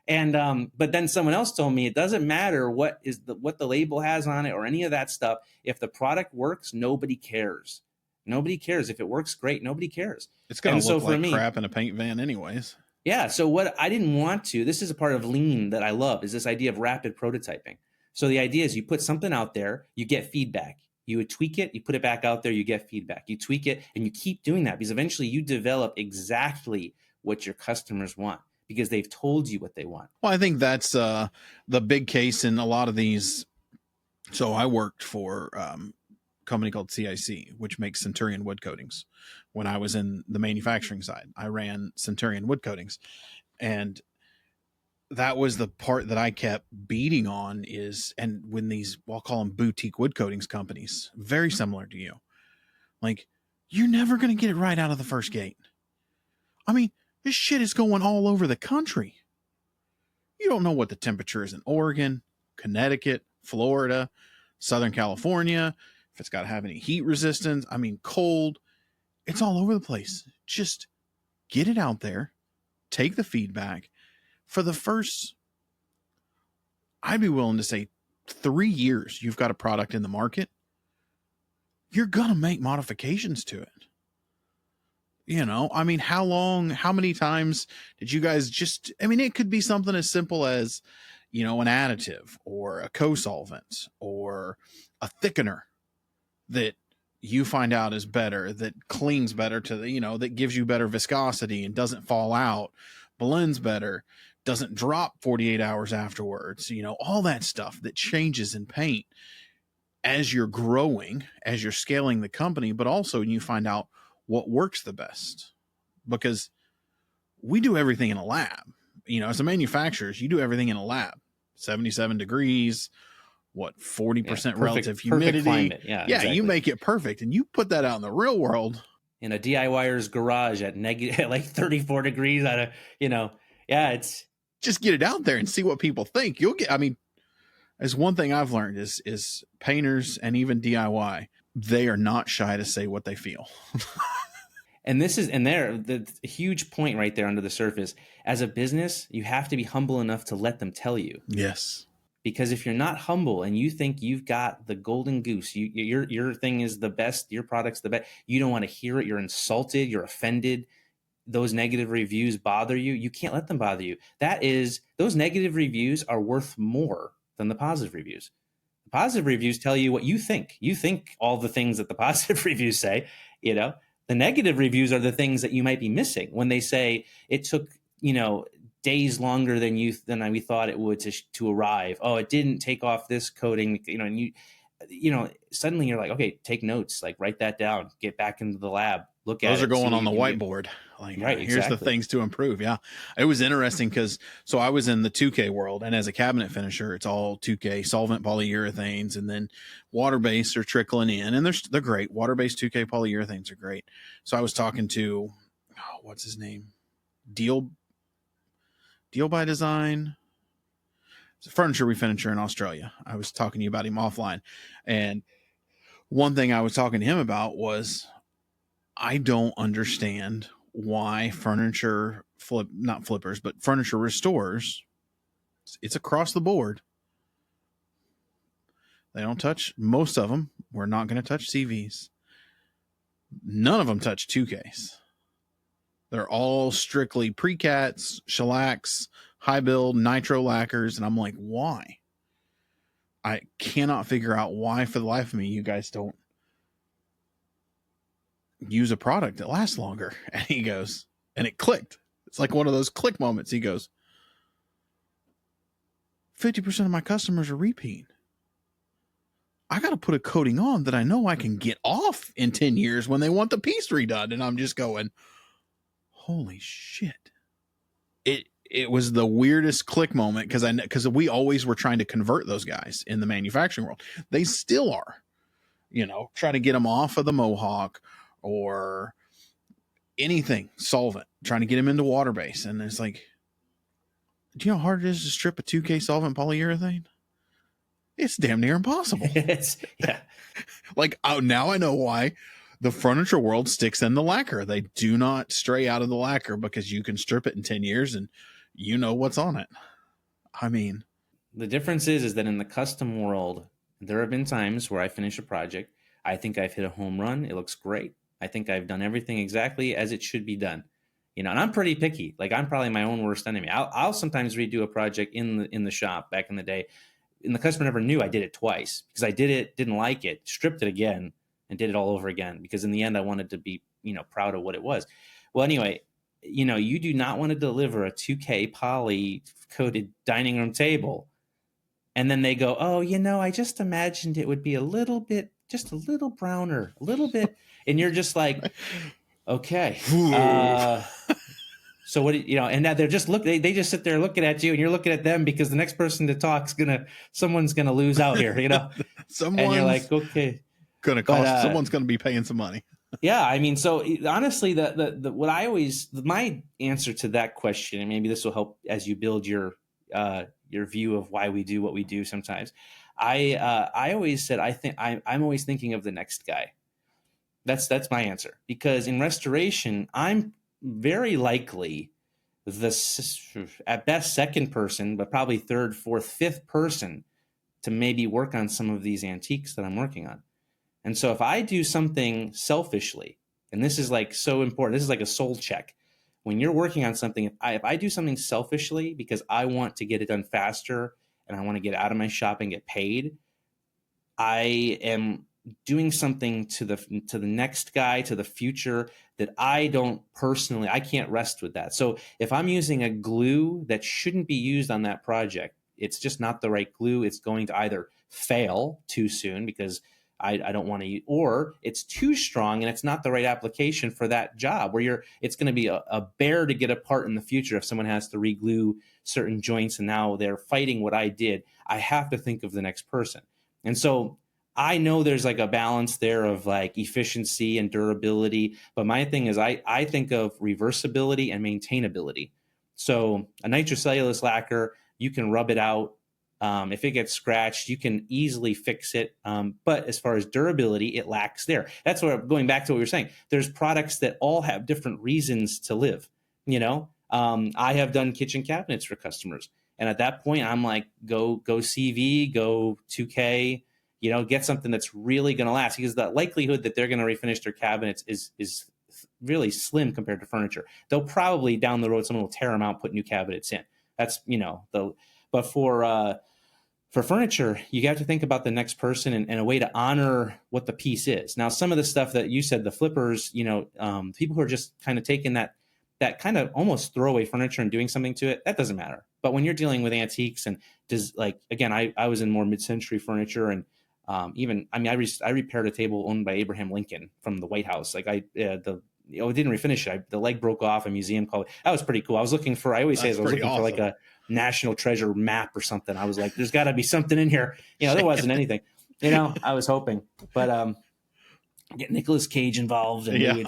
And but then someone else told me it doesn't matter what the label has on it or any of that stuff. If the product works, nobody cares. Nobody cares. If it works, great. Nobody cares. It's going to look like crap in a paint van anyways. Yeah. So what I didn't want to, this is a part of lean that I love, is this idea of rapid prototyping. So the idea is you put something out there, you get feedback. You would tweak it, you put it back out there, you get feedback. You tweak it, and you keep doing that, because eventually you develop exactly what your customers want, because they've told you what they want. Well, I think that's the big case in a lot of these. So I worked for a company called CIC, which makes Centurion wood coatings. When I was in the manufacturing side, I ran Centurion wood coatings. And that was the part that I kept beating on and when these, I'll call them boutique wood coatings companies, very similar to you. Like, you're never going to get it right out of the first gate. I mean, this shit is going all over the country. You don't know what the temperature is in Oregon, Connecticut, Florida, Southern California, if it's got to have any heat resistance. I mean, cold. It's all over the place. Just get it out there. Take the feedback. For the first, I'd be willing to say 3 years, you've got a product in the market. You're going to make modifications to it. You know, I mean, how many times did you guys it could be something as simple as, an additive or a co-solvent or a thickener that you find out is better, that clings better to that gives you better viscosity and doesn't fall out, blends better, doesn't drop 48 hours afterwards, all that stuff that changes in paint as you're growing, as you're scaling the company, but also you find out what works the best, because we do everything in a lab. As a manufacturer, you do everything in a lab, 77 degrees, 40% relative humidity. Climate. Yeah, exactly. You make it perfect, and you put that out in the real world in a DIYer's garage at like 34 degrees it's just get it out there and see what people think. As one thing I've learned is painters and even DIY, they are not shy to say what they feel. And the huge point right there under the surface. As a business, you have to be humble enough to let them tell you. Yes. Because if you're not humble and you think you've got the golden goose, your thing is the best, your product's the best, you don't want to hear it, you're insulted, you're offended, those negative reviews bother you, you can't let them bother you. Those negative reviews are worth more than the positive reviews. The positive reviews tell you what you think. You think all the things that the positive reviews say, The negative reviews are the things that you might be missing when they say it took, days longer than we thought it would to arrive. Oh, it didn't take off this coating, and suddenly you're like, okay, take notes, like write that down, get back into the lab, look at it. Those are going on the whiteboard. Like, right, here's exactly. The things to improve. Yeah. It was interesting because I was in the 2K world, and as a cabinet finisher, it's all 2K solvent polyurethanes, and then water-based are trickling in, and they're great. Water-based 2K polyurethanes are great. So I was talking to, what's his name? Deal by Design. It's a furniture refinisher in Australia. I was talking to you about him offline. And one thing I was talking to him about was, I don't understand why furniture furniture restorers, it's across the board. They don't touch, most of them. We're not going to touch CVs. None of them touch 2Ks. They're all strictly precats, shellacs, high build, nitro lacquers. And I'm like, why? I cannot figure out why for the life of me you guys don't. use a product that lasts longer. And he goes, and it clicked. It's like one of those click moments. He goes, 50% of my customers are repeat. I got to put a coating on that I know I can get off in 10 years when they want the piece redone. And I'm just going, holy shit. It was the weirdest click moment because we always were trying to convert those guys in the manufacturing world. They still are, trying to get them off of the Mohawk or anything solvent, trying to get them into water base. And it's like, do you know how hard it is to strip a 2K solvent polyurethane? It's damn near impossible. Yeah. Like, oh, now I know why the furniture world sticks in the lacquer. They do not stray out of the lacquer because you can strip it in 10 years and you know what's on it. I mean, the difference is that in the custom world, there have been times where I finish a project. I think I've hit a home run. It looks great. I think I've done everything exactly as it should be done. And I'm pretty picky. Like, I'm probably my own worst enemy. I'll sometimes redo a project in the shop back in the day. And the customer never knew I did it twice because I did it, didn't like it, stripped it again, and did it all over again. Because in the end, I wanted to be, proud of what it was. Well, anyway, you do not want to deliver a 2K poly coated dining room table. And then they go, oh, I just imagined it would be just a little browner, a little bit. And you're just like, okay. So what, and now they're just they just sit there looking at you and you're looking at them because the next person to talk someone's going to lose out here, and you're like, okay. Going to cost, someone's going to be paying some money. Yeah. I mean, so honestly, my answer to that question, and maybe this will help as you build your view of why we do what we do sometimes. I always said, I'm always thinking of the next guy. That's my answer, because in restoration, I'm very likely at best second person, but probably third, fourth, fifth person to maybe work on some of these antiques that I'm working on. And so if I do something selfishly, and this is like so important, this is like a soul check. When you're working on something, if I do something selfishly because I want to get it done faster and I want to get out of my shop and get paid, I am doing something to the next guy, to the future, that I can't rest with that. So if I'm using a glue that shouldn't be used on that project, it's just not the right glue. It's going to either fail too soon because I don't want to use, or it's too strong and it's not the right application for that job, where it's going to be a bear to get apart in the future if someone has to re-glue certain joints and now they're fighting what I did. I have to think of the next person. And so I know there's like a balance there of like efficiency and durability, but my thing is I think of reversibility and maintainability. So a nitrocellulose lacquer, you can rub it out. If it gets scratched, you can easily fix it. But as far as durability, it lacks there. That's where, going back to what we were saying, there's products that all have different reasons to live. I have done kitchen cabinets for customers. And at that point, I'm like, go CV, go 2K, get something that's really going to last, because the likelihood that they're going to refinish their cabinets is really slim compared to furniture. They'll probably down the road, someone will tear them out, put new cabinets in. That's, but for furniture, you have to think about the next person and a way to honor what the piece is. Now, some of the stuff that you said, the flippers, people who are just kind of taking that kind of almost throwaway furniture and doing something to it, that doesn't matter. But when you're dealing with antiques and I was in more mid-century furniture, and I repaired a table owned by Abraham Lincoln from the White House. Like it didn't refinish it. The leg broke off. A museum called it. That was pretty cool. I was looking for like a national treasure map or something. I was like, there's got to be something in here. There wasn't anything. I was hoping, but get Nicolas Cage involved, and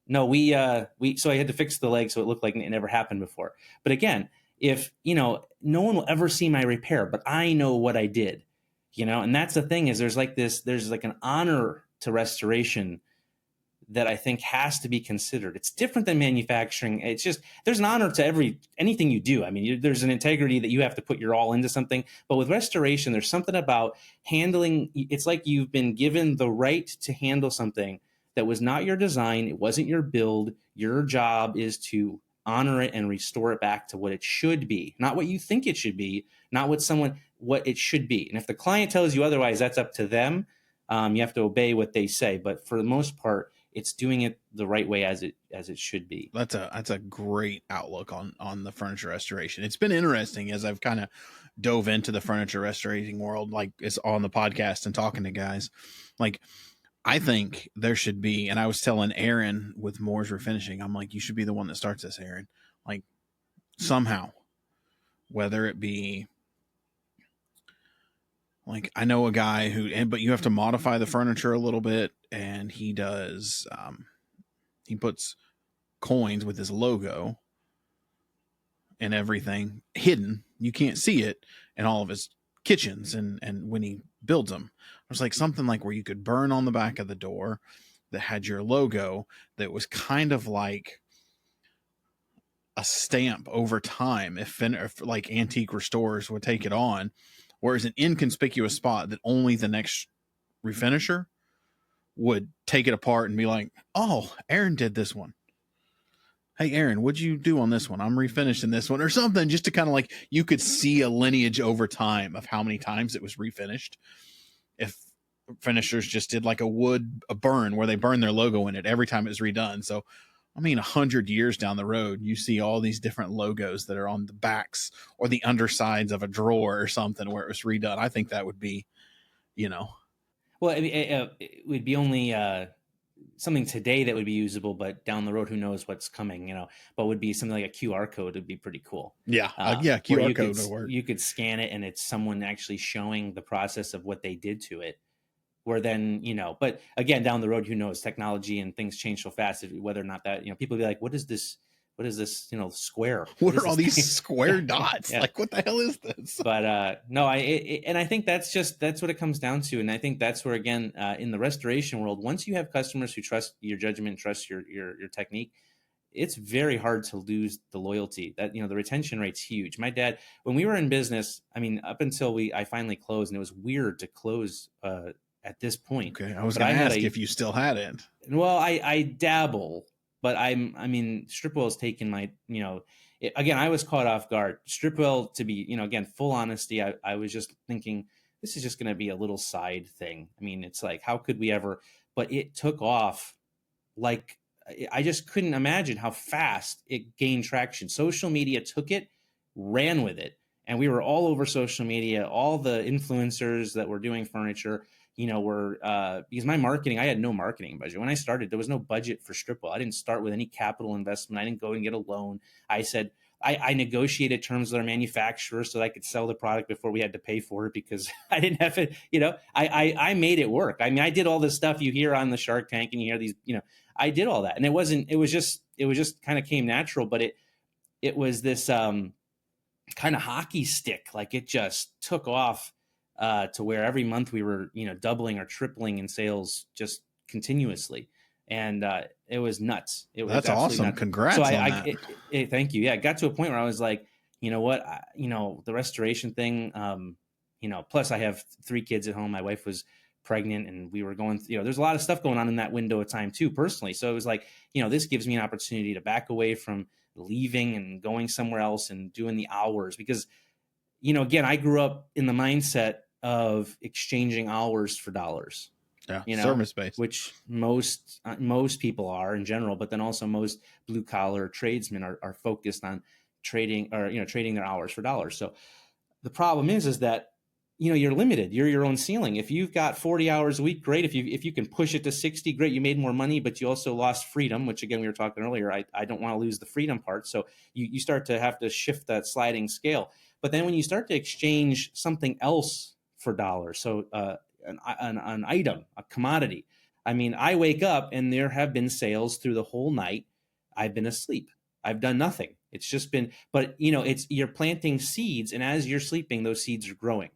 no, so I had to fix the leg so it looked like it never happened before. But again, if no one will ever see my repair, but I know what I did. And that's the thing, is there's like an honor to restoration that I think has to be considered. It's different than manufacturing. It's just, there's an honor to anything you do. I mean, there's an integrity that you have to put your all into something, but with restoration, there's something about handling. It's like you've been given the right to handle something that was not your design. It wasn't your build. Your job is to honor it and restore it back to what it should be, not what you think it should be, not what it should be. And if the client tells you otherwise, that's up to them. You have to obey what they say, but for the most part, it's doing it the right way as it should be. That's a great outlook on the furniture restoration. It's been interesting as I've kind of dove into the furniture restorating world, like it's on the podcast and talking to guys. Like, I think there should be, and I was telling Aaron with Moore's Refinishing, I'm like, you should be the one that starts this, Aaron. Like, somehow, whether it be like, I know a guy but you have to modify the furniture a little bit, and he does, he puts coins with his logo and everything hidden. You can't see it in all of his kitchens and when he builds them. There's like something like where you could burn on the back of the door that had your logo that was kind of like a stamp over time if like antique restorers would take it on, whereas an inconspicuous spot that only the next refinisher would take it apart and be like, oh, Aaron did this one. Hey, Aaron, what'd you do on this one? I'm refinishing this one or something, just to kind of like, you could see a lineage over time of how many times it was refinished. If finishers just did like a burn where they burn their logo in it every time it was redone. So, I mean, 100 years down the road, you see all these different logos that are on the backs or the undersides of a drawer or something where it was redone. I think that would be, Well, it would be only something today that would be usable, but down the road, who knows what's coming, but would be something like a QR code would be pretty cool. Yeah. QR code would work. You could scan it and it's someone actually showing the process of what they did to it. Where then, but again, down the road, who knows, technology and things change so fast, whether or not that, people be like, what is this, square? What are all these square dots? Yeah. Like, what the hell is this? But no, and I think that's what it comes down to. And I think that's where, again, in the restoration world, once you have customers who trust your judgment, trust your technique, it's very hard to lose the loyalty. That, the retention rate's huge. My dad, when we were in business, I mean, up until I finally closed, and it was weird to close at this point. Okay, I was going to ask if you still had it. Well, I dabble, but Stripwell's taken my, again, I was caught off guard. Stripwell, to be, again, full honesty, I was just thinking, this is just going to be a little side thing. I mean, it's like, how could we ever, but it took off. Like, I just couldn't imagine how fast it gained traction. Social media took it, ran with it. And we were all over social media, all the influencers that were doing furniture, because my marketing, I had no marketing budget. When I started, there was no budget for Stripwell. I didn't start with any capital investment. I didn't go and get a loan. I said, I negotiated terms with our manufacturer so that I could sell the product before we had to pay for it, because I didn't have it, I made it work. I mean, I did all this stuff you hear on the Shark Tank and you hear these, I did all that. And it was just kind of came natural, but it was this kind of hockey stick. Like, it just took off to where every month we were, doubling or tripling in sales just continuously. And it was nuts. That's awesome. Nuts. Congrats on that. Thank you. Yeah, it got to a point where I was like, you know what, the restoration thing, plus I have 3 kids at home. My wife was pregnant and we were going, there's a lot of stuff going on in that window of time too, personally. So it was like, this gives me an opportunity to back away from leaving and going somewhere else and doing the hours, because, again, I grew up in the mindset of exchanging hours for dollars. Yeah, service based, which most people are in general, but then also most blue collar tradesmen are focused on trading their hours for dollars. So the problem is that you're limited. You're your own ceiling. If you've got 40 hours a week, great. If you can push it to 60, great. You made more money, but you also lost freedom, which, again, we were talking earlier. I don't want to lose the freedom part. So you start to have to shift that sliding scale. But then when you start to exchange something else for dollars, so an item, a commodity. I mean, I wake up and there have been sales through the whole night. I've been asleep. I've done nothing. It's just been, but you're planting seeds, and as you're sleeping, those seeds are growing.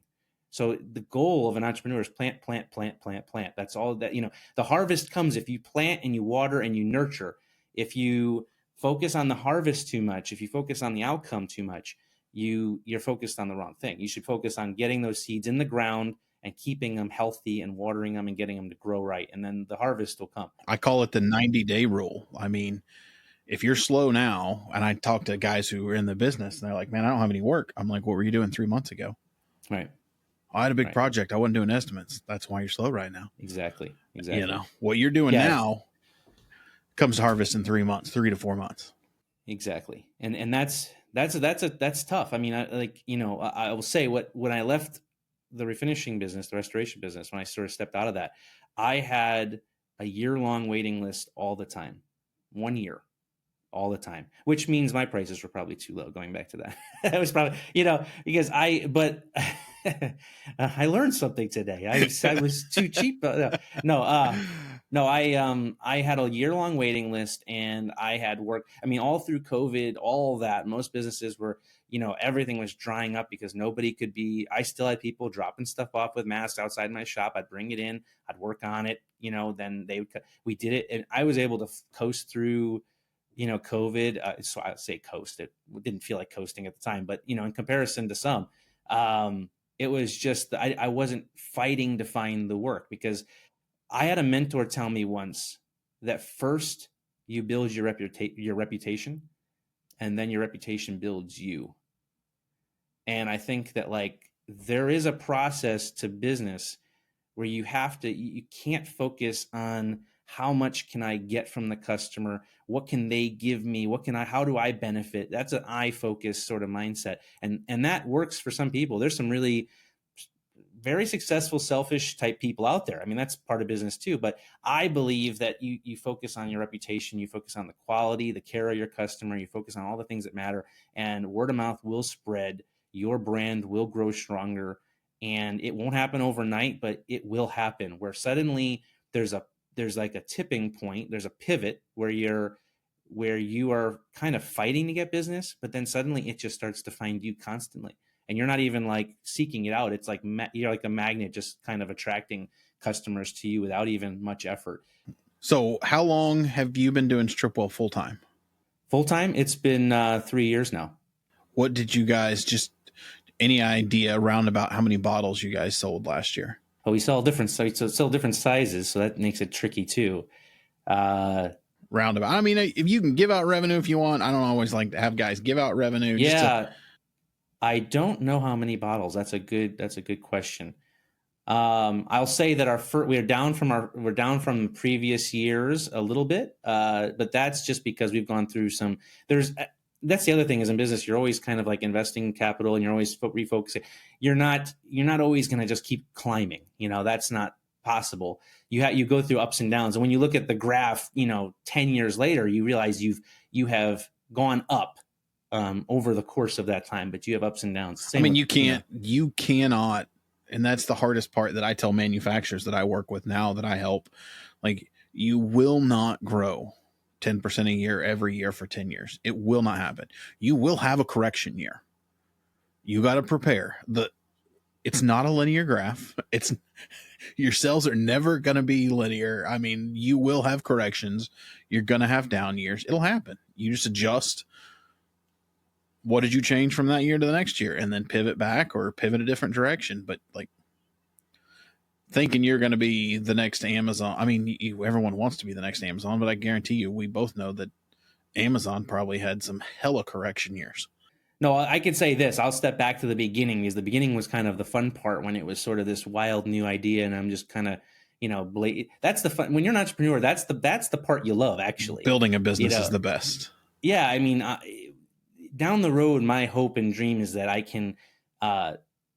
So the goal of an entrepreneur is plant. That's all that, the harvest comes if you plant and you water and you nurture. If you focus on the harvest too much, if you focus on the outcome too much, you're focused on the wrong thing. You should focus on getting those seeds in the ground and keeping them healthy and watering them and getting them to grow right. And then the harvest will come. I call it the 90-day rule. I mean, if you're slow now, and I talk to guys who are in the business and they're like, man, I don't have any work. I'm like, what were you doing 3 months ago? Right. I had a big Right. project. I wasn't doing estimates. That's why you're slow right now. Exactly. What you're doing Yeah, now comes to harvest in 3 months, 3 to 4 months. exactly. And that's tough. I mean, I will say when I left the refinishing business, the restoration business, when I sort of stepped out of that, I had a year-long waiting list all the time. 1 year. All the time, which means my prices were probably too low. Going back to that, that was probably, because but I learned something today. I was too cheap. No, I had a year long waiting list, and I had work. I mean, all through COVID, all that, most businesses were, everything was drying up because nobody could be. I still had people dropping stuff off with masks outside my shop. I'd bring it in, I'd work on it. Then we did it, and I was able to coast through COVID. So I say coast. It didn't feel like coasting at the time, but in comparison to some, it was just I wasn't fighting to find the work, because I had a mentor tell me once that first you build your reputation, and then your reputation builds you. And I think that there is a process to business where you can't focus on how much can I get from the customer? What can they give me? How do I benefit? That's an I focus sort of mindset. And that works for some people. There's some really very successful, selfish type people out there. I mean, that's part of business too. But I believe that you focus on your reputation, you focus on the quality, the care of your customer, you focus on all the things that matter, and word of mouth will spread. Your brand will grow stronger, and it won't happen overnight, but it will happen where suddenly there's like a tipping point, there's a pivot where you are kind of fighting to get business, but then suddenly it just starts to find you constantly, and you're not even seeking it out. It's like you're like a magnet, just kind of attracting customers to you without even much effort. So how long have you been doing Stripwell full time? Full time, it's been 3 years now. What did you guys, just any idea around about how many bottles you guys sold last year? Oh, we sell different sizes, so that makes it tricky too. Roundabout. I mean, if you can give out revenue if you want. I don't always like to have guys give out revenue. Yeah, I don't know how many bottles. That's a good question. I'll say that we're down from previous years a little bit, but that's just because we've gone through some. That's the other thing is in business, you're always kind of investing capital, and you're always refocusing. You're not always going to just keep climbing. That's not possible. You go through ups and downs, and when you look at the graph, 10 years later, you realize you have gone up over the course of that time, but you have ups and downs. You cannot, and that's the hardest part that I tell manufacturers that I work with now that I help. You will not grow 10% a year every year for 10 years. It will not happen. You will have a correction year. You got to prepare. It's not a linear graph. Your sales are never going to be linear. I mean, you will have corrections. You're going to have down years. It'll happen. You just adjust. What did you change from that year to the next year, and then pivot back or pivot a different direction? But thinking you're going to be the next Amazon. I mean, everyone wants to be the next Amazon, but I guarantee you, we both know that Amazon probably had some hella correction years. No, I could say this. I'll step back to the beginning, because the beginning was kind of the fun part, when it was sort of this wild new idea, and I'm just kind of, that's the fun. When you're an entrepreneur, that's the part you love, actually. Building a business is the best. Yeah, I mean, down the road, my hope and dream is that I can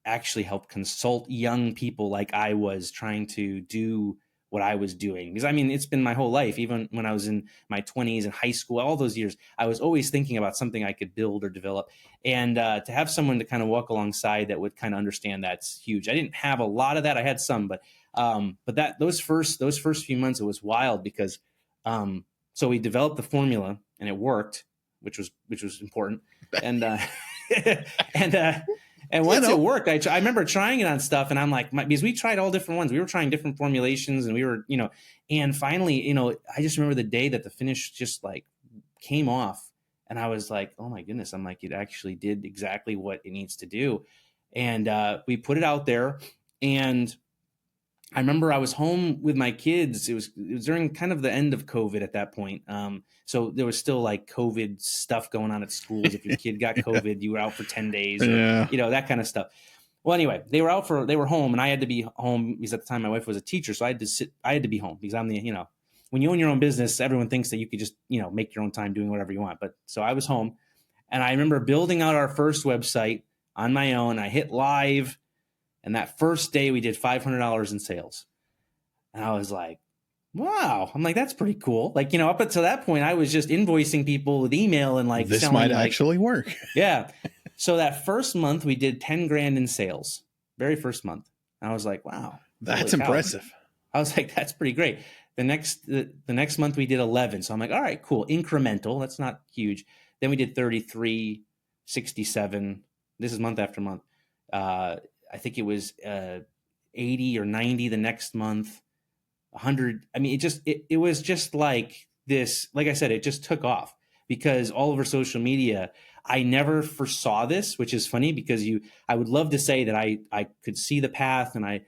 actually help consult young people like I was trying to do what I was doing. Because I mean, it's been my whole life. Even when I was in my 20s in high school, all those years, I was always thinking about something I could build or develop. And to have someone to kind of walk alongside that would kind of understand, that's huge. I didn't have a lot of that. I had some, but those first few months, it was wild, because so we developed the formula and it worked, which was important. And and once it worked, I remember trying it on stuff, and I'm like, because we tried all different ones. We were trying different formulations, and we were, and finally, I just remember the day that the finish just came off, and I was like, oh my goodness. I'm like, it actually did exactly what it needs to do. And we put it out there, and I remember I was home with my kids. It was during kind of the end of COVID at that point. So there was still COVID stuff going on at schools. If your kid got COVID, you were out for 10 days, that kind of stuff. Well, anyway, they were home, and I had to be home because at the time my wife was a teacher, so I had to be home because I'm when you own your own business, everyone thinks that you could just, make your own time doing whatever you want. But so I was home, and I remember building out our first website on my own. I hit live, and that first day we did $500 in sales. And I was like, wow. I'm like, that's pretty cool. Like, up until that point, I was just invoicing people with email and like this selling, might actually work. Yeah. So that first month we did 10 grand in sales. Very first month. And I was like, wow. That's impressive. I was like, that's pretty great. The next month we did 11. So I'm like, all right, cool. Incremental. That's not huge. Then we did 33, 67. This is month after month. I think it was 80 or 90 the next month. 100. I mean, it was just like this. Like I said, it just took off because all over social media, I never foresaw this, which is funny because I would love to say that I could see the path and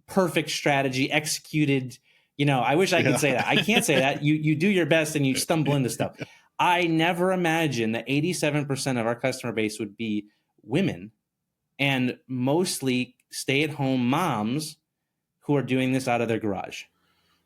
perfect strategy executed. I wish I could say that. I can't say that. You do your best and you stumble into stuff. I never imagined that 87% of our customer base would be women and mostly stay-at-home moms who are doing this out of their garage.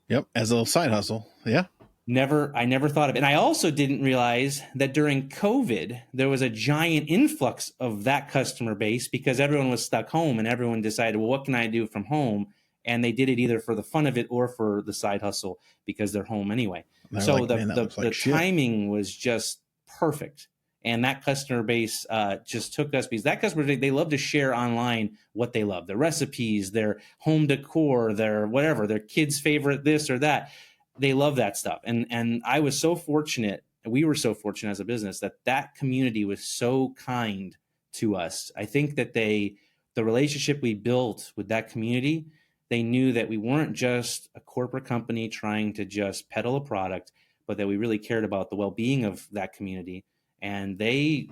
Yep, as a side hustle. Yeah. I never thought of it. And I also didn't realize that during COVID, there was a giant influx of that customer base because everyone was stuck home and everyone decided, well, what can I do from home? And they did it either for the fun of it or for the side hustle because they're home anyway. So like, the timing was just perfect. And that customer base just took us because that customer, they love to share online what they love, their recipes, their home decor, their whatever, their kids' favorite this or that. They love that stuff. And I was so fortunate, and we were so fortunate as a business that community was so kind to us. I think that the relationship we built with that community, they knew that we weren't just a corporate company trying to just peddle a product, but that we really cared about the well-being of that community. And they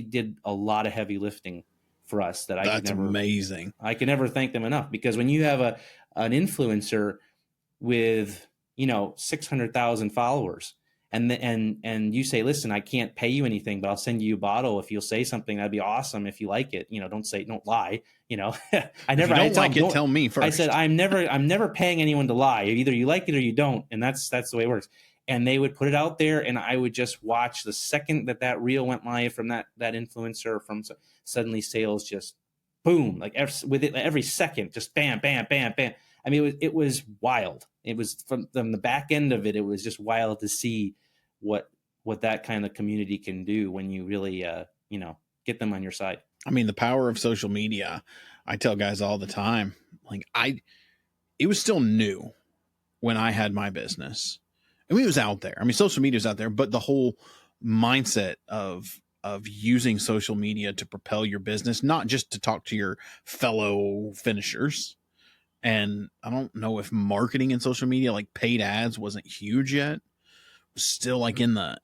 did a lot of heavy lifting for us that's amazing. I can never thank them enough because when you have an influencer with 600,000 followers and you say, listen, I can't pay you anything, but I'll send you a bottle if you'll say something. That'd be awesome if you like it. Don't lie. I never. If you don't like it, tell me first. I said I'm never paying anyone to lie. Either you like it or you don't, and that's the way it works. And they would put it out there, and I would just watch the second that reel went live from that influencer. From suddenly sales just boom, like every second, just bam, bam, bam, bam. I mean, it was wild. It was from the back end of it. It was just wild to see what that kind of community can do when you really get them on your side. I mean, the power of social media. I tell guys all the time, like it was still new when I had my business. I mean, it was out there. I mean, social media is out there, but the whole mindset of using social media to propel your business, not just to talk to your fellow finishers. And I don't know if marketing in social media, like paid ads, wasn't huge yet. It was still like in the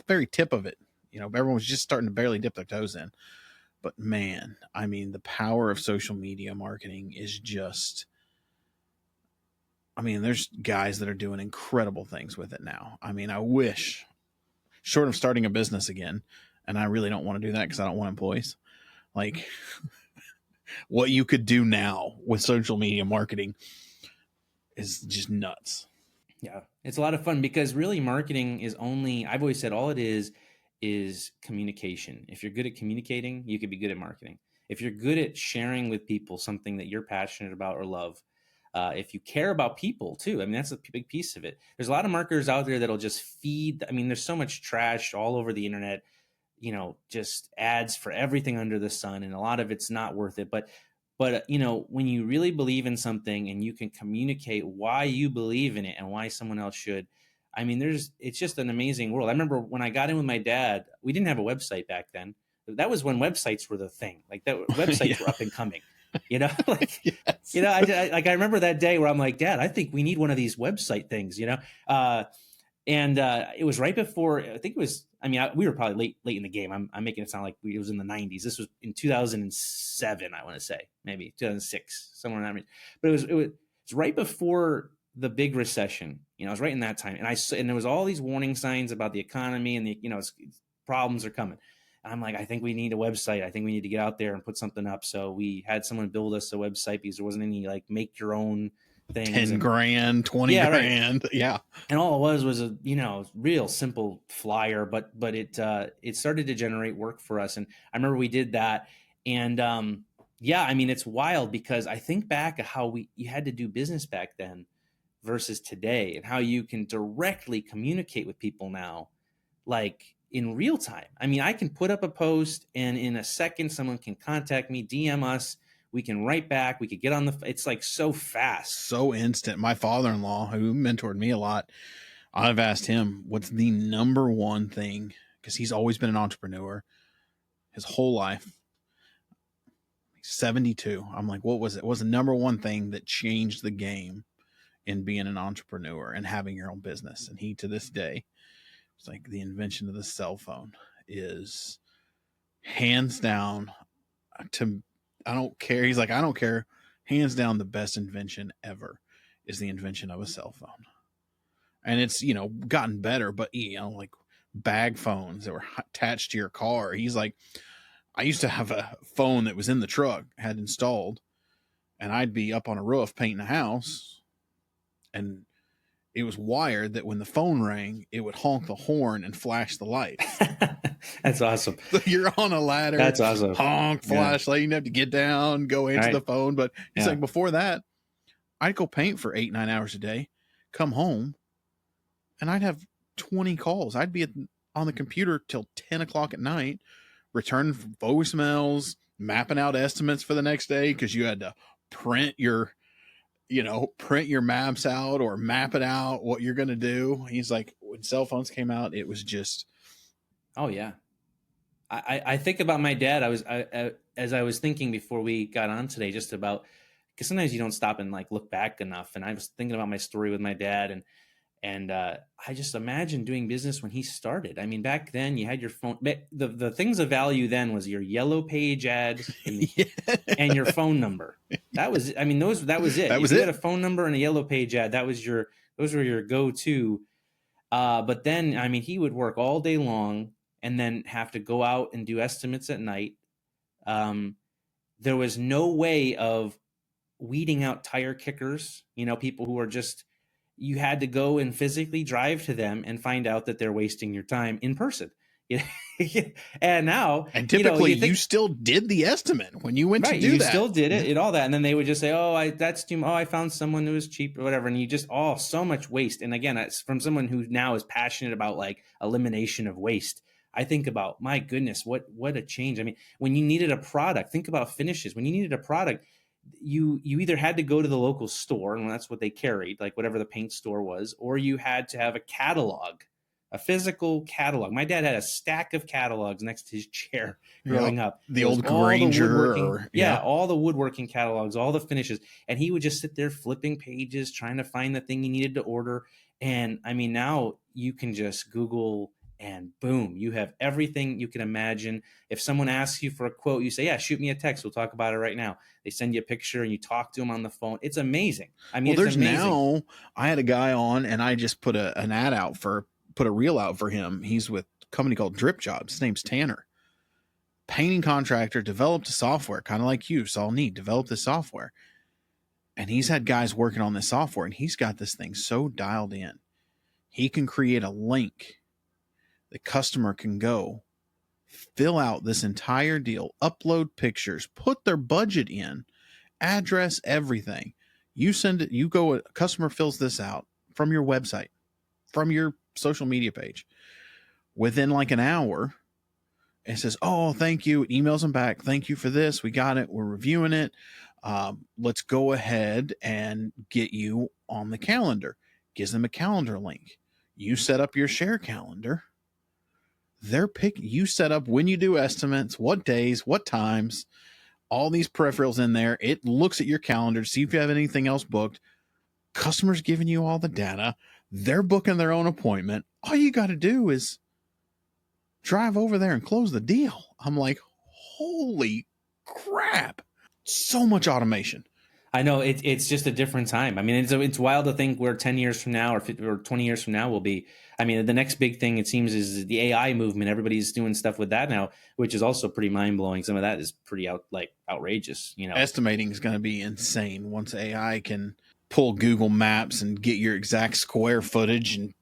very tip of it. Everyone was just starting to barely dip their toes in. But man, I mean, the power of social media marketing is just, I mean, there's guys that are doing incredible things with it now. I mean, I wish, short of starting a business again, and I really don't want to do that because I don't want employees, like what you could do now with social media marketing is just nuts. Yeah, it's a lot of fun because really marketing is I've always said all it is communication. If you're good at communicating, you could be good at marketing. If you're good at sharing with people something that you're passionate about or love, if you care about people too, I mean, that's a big piece of it. There's a lot of marketers out there that'll just feed. I mean, there's so much trash all over the internet, just ads for everything under the sun. And a lot of it's not worth it. But when you really believe in something and you can communicate why you believe in it and why someone else should, I mean, it's just an amazing world. I remember when I got in with my dad, we didn't have a website back then. That was when websites were the thing. Like that websites were up and coming. Like, yes. I remember that day where I'm like, Dad, I think we need one of these website things, and it was right before, I think it was, we were probably late in the game. I'm making it sound like it was in the 90s. This was in 2007, I want to say, maybe 2006, somewhere in that range. But it was right before the big recession. It was right in that time. And there was all these warning signs about the economy and problems are coming. I'm like, I think we need a website. I think we need to get out there and put something up. So we had someone build us a website because there wasn't any like make your own things. 10 grand, 20 grand. Right. Yeah. And all it was a, real simple flyer, but it started to generate work for us. And I remember we did that. And, I mean, it's wild because I think back at how you had to do business back then versus today and how you can directly communicate with people now, like in real time. I mean, I can put up a post and in a second, someone can contact me, DM us. We can write back. We could get on it's like so fast. So instant. My father-in-law, who mentored me a lot, I've asked him, what's the number one thing? Because he's always been an entrepreneur his whole life. He's 72. I'm like, what was it? What was the number one thing that changed the game in being an entrepreneur and having your own business? And he, to this day, it's like the invention of the cell phone is hands down I don't care. He's like, I don't care. Hands down, the best invention ever is the invention of a cell phone. And it's, gotten better, but, like bag phones that were attached to your car. He's like, I used to have a phone that was in the truck, had installed, and I'd be up on a roof painting a house, and it was wired that when the phone rang, it would honk the horn and flash the light. That's awesome. So you're on a ladder. That's awesome. Honk, flashlight. You have to get down, go answer the phone. But it's like before that, I'd go paint for 8-9 hours a day, come home, and I'd have 20 calls. I'd be on the computer till 10 o'clock at night, returning voicemails, mapping out estimates for the next day because you had to print your maps out or map it out what you're going to do. He's like, when cell phones came out, it was just. Oh yeah. I think about my dad. As I was thinking before we got on today, just about, because sometimes you don't stop and like look back enough. And I was thinking about my story with my dad and I just imagine doing business when he started. I mean, back then you had your phone. The things of value then was your yellow page ads and your phone number. That was, I mean, that was it. If you had a phone number and a yellow page ad, those were your go-to. But then, I mean, he would work all day long and then have to go out and do estimates at night. There was no way of weeding out tire kickers, people who are just, you had to go and physically drive to them and find out that they're wasting your time in person. And now, and typically you still did the estimate when you went to do that. You still did it and all that. And then they would just say, that's too much. I found someone who was cheap or whatever. And you just, so much waste. And again, it's from someone who now is passionate about like elimination of waste. I think about, my goodness, what a change. I mean, when you needed a product, think about finishes. When you needed a product, you either had to go to the local store, and that's what they carried, like whatever the paint store was, or you had to have a catalog, a physical catalog. My dad had a stack of catalogs next to his chair growing up. The old Granger. All the woodworking catalogs, all the finishes. And he would just sit there flipping pages, trying to find the thing he needed to order. And I mean, now you can just Google and boom, you have everything you can imagine. If someone asks you for a quote, you say, yeah, shoot me a text. We'll talk about it right now. They send you a picture and you talk to them on the phone. It's amazing. I mean, there's amazing. Now I had a guy on and I just put an ad out put a reel out for him. He's with a company called Drip Jobs. His name's Tanner. Painting contractor, developed a software, kind of like you, saw need, developed the software. And he's had guys working on this software and he's got this thing so dialed in. He can create a link. The customer can go fill out this entire deal, upload pictures, put their budget in, address, everything. You send it, a customer fills this out from your website, from your social media page. Within like an hour, it says, oh, thank you. It emails them back. Thank you for this. We got it. We're reviewing it. Let's go ahead and get you on the calendar. Gives them a calendar link. You set up your share calendar. You set up when you do estimates, what days, what times, all these peripherals in there. It looks at your calendar to see if you have anything else booked. Customers giving you all the data. They're booking their own appointment. All you got to do is drive over there and close the deal. I'm like, holy crap. So much automation. I know it's just a different time. I mean, it's wild to think where 10 years from now or 20 years from now will be. I mean, the next big thing, it seems, is the AI movement. Everybody's doing stuff with that now, which is also pretty mind blowing. Some of that is pretty outrageous, you know. Estimating is going to be insane once AI can pull Google Maps and get your exact square footage and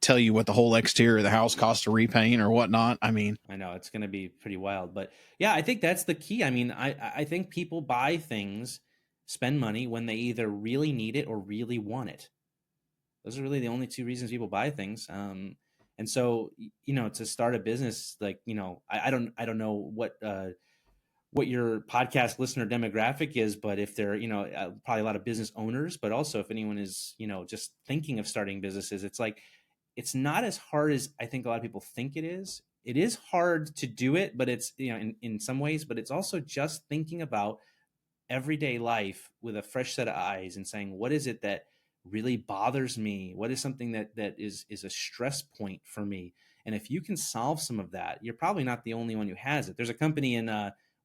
tell you what the whole exterior of the house costs to repaint or whatnot. I mean, I know it's going to be pretty wild, but yeah, I think that's the key. I mean, I think people buy things, spend money when they either really need it or really want it. Those are really the only two reasons people buy things. And so, you know, to start a business, like, you know, I don't know what your podcast listener demographic is, but if they're, you know, probably a lot of business owners, but also if anyone is, you know, just thinking of starting businesses, it's like, it's not as hard as I think a lot of people think it is. It is hard to do it, but it's, you know, in some ways, but it's also just thinking about everyday life with a fresh set of eyes and saying, what is it that really bothers me? What is something that is a stress point for me? And if you can solve some of that, you're probably not the only one who has it. There's a company in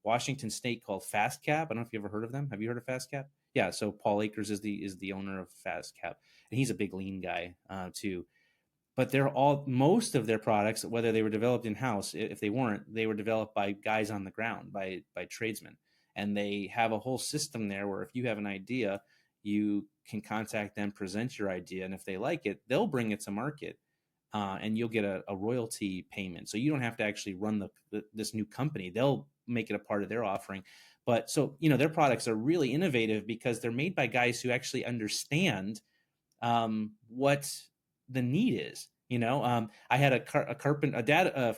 Washington State called Fast Cap. I don't know if you ever heard of them. Have you heard of Fast Cap? Yeah. So Paul Akers is the owner of Fast Cap, and he's a big lean guy too. But most of their products, whether they were developed in house, if they weren't, they were developed by guys on the ground, by tradesmen. And they have a whole system there where if you have an idea, you can contact them, present your idea, and if they like it, they'll bring it to market, and you'll get a royalty payment. So you don't have to actually run this new company; they'll make it a part of their offering. But so, you know, their products are really innovative because they're made by guys who actually understand what the need is. You know, I had a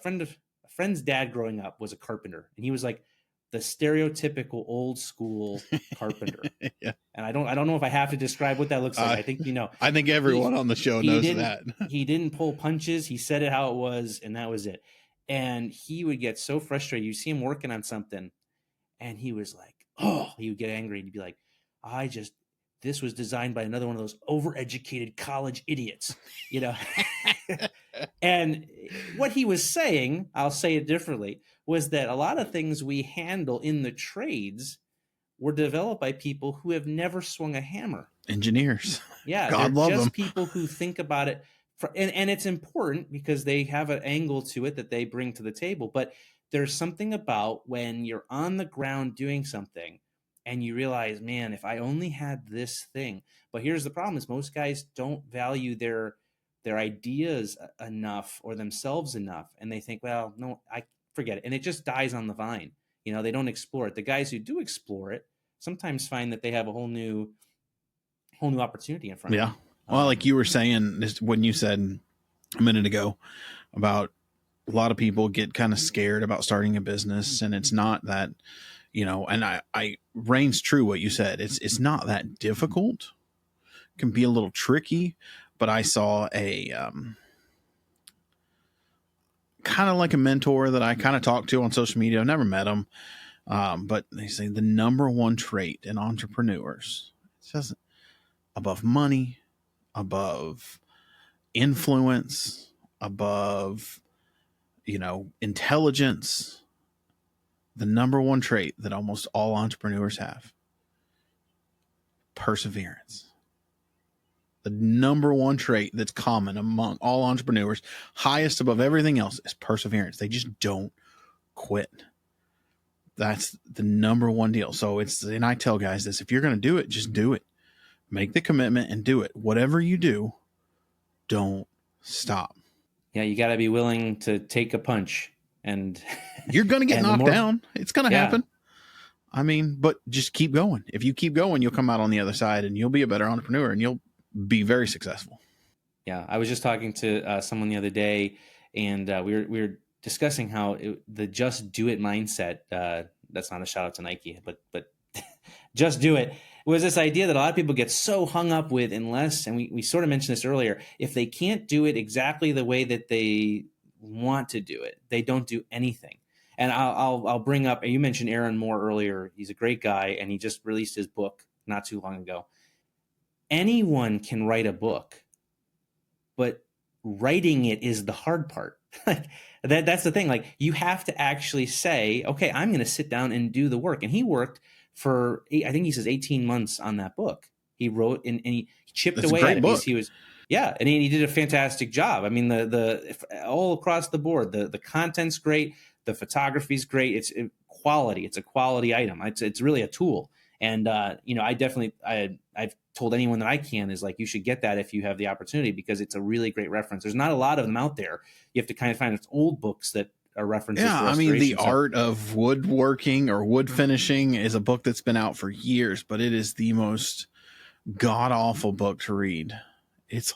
friend's dad growing up was a carpenter, and he was like the stereotypical old school carpenter. yeah. And I don't know if I have to describe what that looks like. I think, you know, I think everyone on the show knows that. He didn't pull punches. He said it how it was, and that was it. And he would get so frustrated. You see him working on something, and he was like, oh, he would get angry. And he'd be like, this was designed by another one of those overeducated college idiots, you know? And what he was saying, I'll say it differently, was that a lot of things we handle in the trades were developed by people who have never swung a hammer. Engineers. Yeah. God they're love just them. People who think about it. And it's important because they have an angle to it that they bring to the table. But there's something about when you're on the ground doing something and you realize, man, if I only had this thing. But here's the problem is most guys don't value their ideas enough or themselves enough. And they think, well, no, I forget it. And it just dies on the vine. You know, they don't explore it. The guys who do explore it sometimes find that they have a whole new opportunity in front of them. Yeah. Well, like you were saying when you said a minute ago about a lot of people get kind of scared about starting a business, and it's not that, you know, and I reigns true what you said. It's not that difficult. It can be a little tricky, but I saw a kind of like a mentor that I kind of talked to on social media. I've never met him, but they say the number one trait in entrepreneurs, it says above money, above influence, above, you know, intelligence, the number one trait that almost all entrepreneurs have: perseverance. The number one trait that's common among all entrepreneurs, highest above everything else, is perseverance. They just don't quit. That's the number one deal. So and I tell guys this: if you're going to do it, just do it. Make the commitment and do it. Whatever you do, don't stop. Yeah, you got to be willing to take a punch, and you're going to get knocked down. It's going to happen. I mean, but just keep going. If you keep going, you'll come out on the other side and you'll be a better entrepreneur and you'll be very successful. Yeah. I was just talking to someone the other day, and we were discussing how the just do it mindset, that's not a shout out to Nike, but just do it, was this idea that a lot of people get so hung up with unless, and we sort of mentioned this earlier, if they can't do it exactly the way that they want to do it, they don't do anything. And I'll bring up, you mentioned Aaron Moore earlier. He's a great guy, and he just released his book not too long ago. Anyone can write a book, but writing it is the hard part. That's the thing. Like, you have to actually say, okay, I'm going to sit down and do the work. And he worked for I think he says 18 months on that book. He wrote and he chipped That's a away great at it book. because he was, yeah, and he did a fantastic job. I mean, the all across the board, the content's great, the photography's great. It's quality. It's a quality item. It's really a tool. And I've told anyone that I can is like, you should get that if you have the opportunity, because it's a really great reference. There's not a lot of them out there. You have to kind of find old books that are references. Yeah, for I mean, the restoration. art of woodworking or wood finishing is a book that's been out for years, but it is the most god awful book to read. It's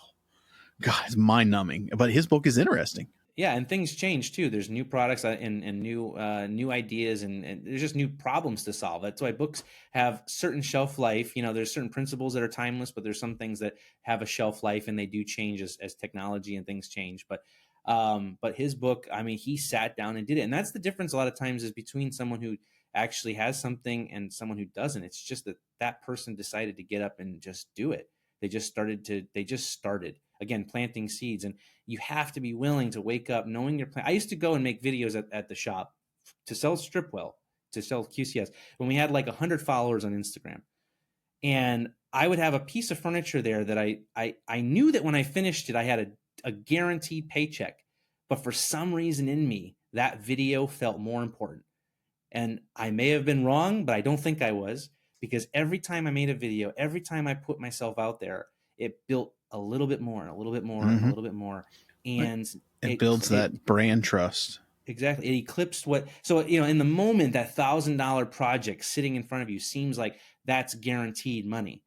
mind numbing, but his book is interesting. Yeah, and things change too. There's new products and new ideas, and there's just new problems to solve. That's why books have certain shelf life. There's certain principles that are timeless, but there's some things that have a shelf life, and they do change as technology and things change. But his book, I mean, he sat down and did it, and that's the difference a lot of times is between someone who actually has something and someone who doesn't. It's just that person decided to get up and just do it. They just started again planting seeds, and you have to be willing to wake up knowing your plan. I used to go and make videos at the shop to sell Stripwell, to sell QCS when we had like 100 followers on Instagram, and I would have a piece of furniture there that I knew that when I finished it I had a guaranteed paycheck, but for some reason in me that video felt more important. And I may have been wrong, but I don't think I was, because every time I made a video, every time I put myself out there, it built a little bit more, and a little bit more, and a little bit more. And it builds that brand trust. Exactly. It eclipsed so in the moment, that $1,000 project sitting in front of you seems like that's guaranteed money.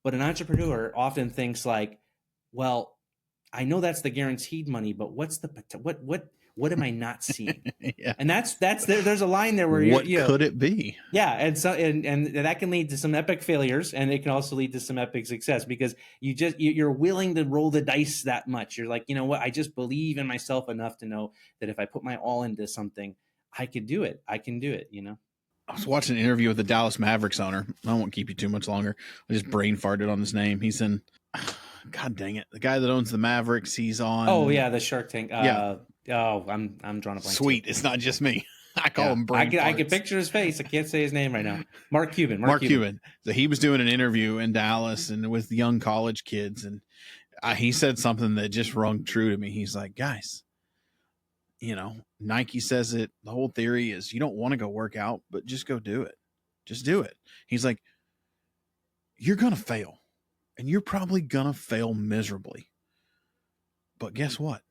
But an entrepreneur often thinks like, well, I know that's the guaranteed money, but what's what am I not seeing? Yeah. And there's a line there where what could it be? Yeah, and so and that can lead to some epic failures, and it can also lead to some epic success, because you're willing to roll the dice that much. You're like, you know what? I just believe in myself enough to know that if I put my all into something, I could do it. I can do it. I was watching an interview with the Dallas Mavericks owner. I won't keep you too much longer. I just brain farted on his name. He's in. God dang it! The guy that owns the Mavericks. He's on. Oh yeah, the Shark Tank. Yeah. Oh, I'm drawing a blank. Sweet. Too. It's not just me. I call him brain. I can picture his face. I can't say his name right now. Mark Cuban. Mark Cuban. So he was doing an interview in Dallas and with young college kids, and he said something that just rung true to me. He's like, guys, Nike says it. The whole theory is you don't want to go work out, but just go do it. Just do it. He's like, you're gonna fail, and you're probably gonna fail miserably. But guess what?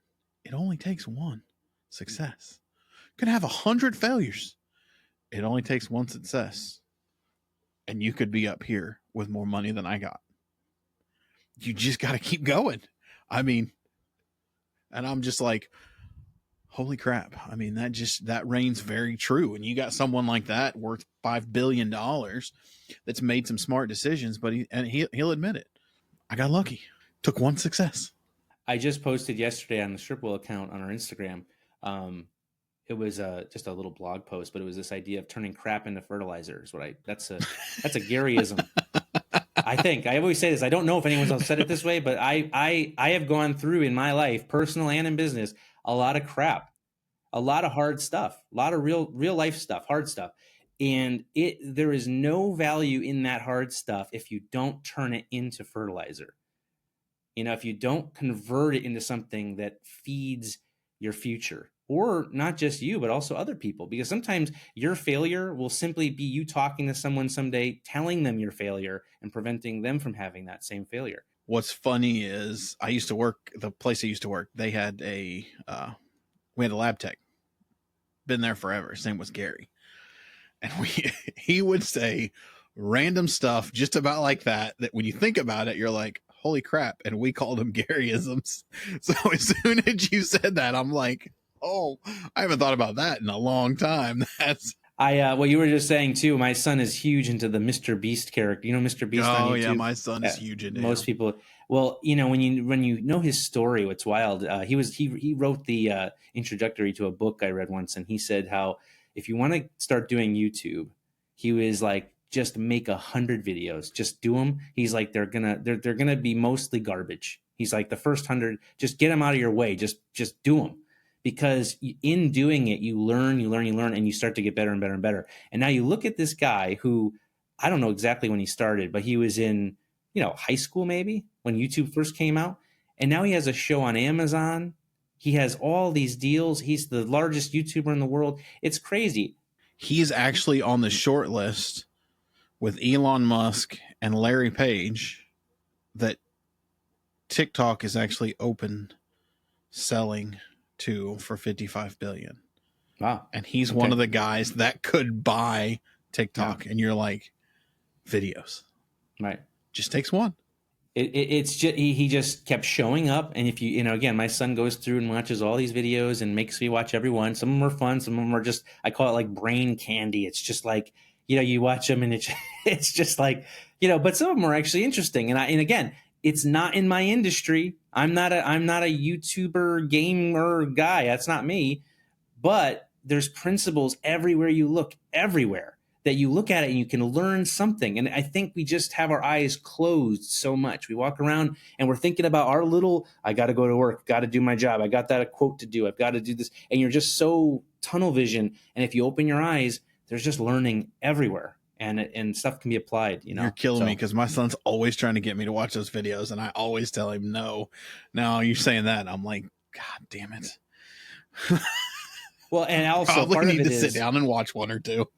It only takes one success. You could have 100 failures. It only takes one success. And you could be up here with more money than I got. You just got to keep going. I mean, and I'm just like, holy crap. I mean, that reigns very true. And you got someone like that worth $5 billion that's made some smart decisions, but he'll admit it. I got lucky. Took one success. I just posted yesterday on the Stripwell account on our Instagram. It was just a little blog post, but it was this idea of turning crap into fertilizer. That's a Garyism. I think I always say this. I don't know if anyone's else said it this way, but I have gone through in my life, personal and in business, a lot of crap, a lot of hard stuff, a lot of real life stuff, hard stuff. And there is no value in that hard stuff if you don't turn it into fertilizer. If you don't convert it into something that feeds your future, or not just you, but also other people, because sometimes your failure will simply be you talking to someone someday, telling them your failure and preventing them from having that same failure. What's funny is the place I used to work, they had we had a lab tech, been there forever. His name was Gary. And he would say random stuff just about like that when you think about it, you're like, holy crap. And we called them Garyisms. So as soon as you said that, I'm like, oh, I haven't thought about that in a long time. What you were just saying too, my son is huge into the Mr. Beast character. Mr. Beast on YouTube? Oh yeah, my son is huge into most people. Well, when you know his story, what's wild, he wrote the introductory to a book I read once, and he said how if you want to start doing YouTube, he was like, just make 100 videos, just do them. He's like, they're gonna be mostly garbage. He's like, the first 100, just get them out of your way. Just do them, because in doing it, you learn, and you start to get better and better and better. And now you look at this guy who I don't know exactly when he started, but he was in, high school maybe when YouTube first came out. And now he has a show on Amazon. He has all these deals. He's the largest YouTuber in the world. It's crazy. He's actually on the short list with Elon Musk and Larry Page that TikTok is actually open selling to for 55 billion. Wow. And he's one of the guys that could buy TikTok. Yeah. And you're like, videos. Right. Just takes one. It's just he just kept showing up, and if you again, my son goes through and watches all these videos and makes me watch every one. Some of them are fun, some of them are just, I call it like brain candy. It's just like, you watch them and it's just like, but some of them are actually interesting. And again, it's not in my industry. I'm not a YouTuber gamer guy. That's not me. But there's principles everywhere you look, everywhere, that you look at it and you can learn something. And I think we just have our eyes closed so much. We walk around and we're thinking about our little, I got to go to work, got to do my job, I got that a quote to do, I've got to do this. And you're just so tunnel vision. And if you open your eyes, there's just learning everywhere. And stuff can be applied. You're killing me, because my son's always trying to get me to watch those videos, and I always tell him no. Now you're saying that, I'm like, God damn it. Well, and also probably part need of it to is, sit down and watch one or two.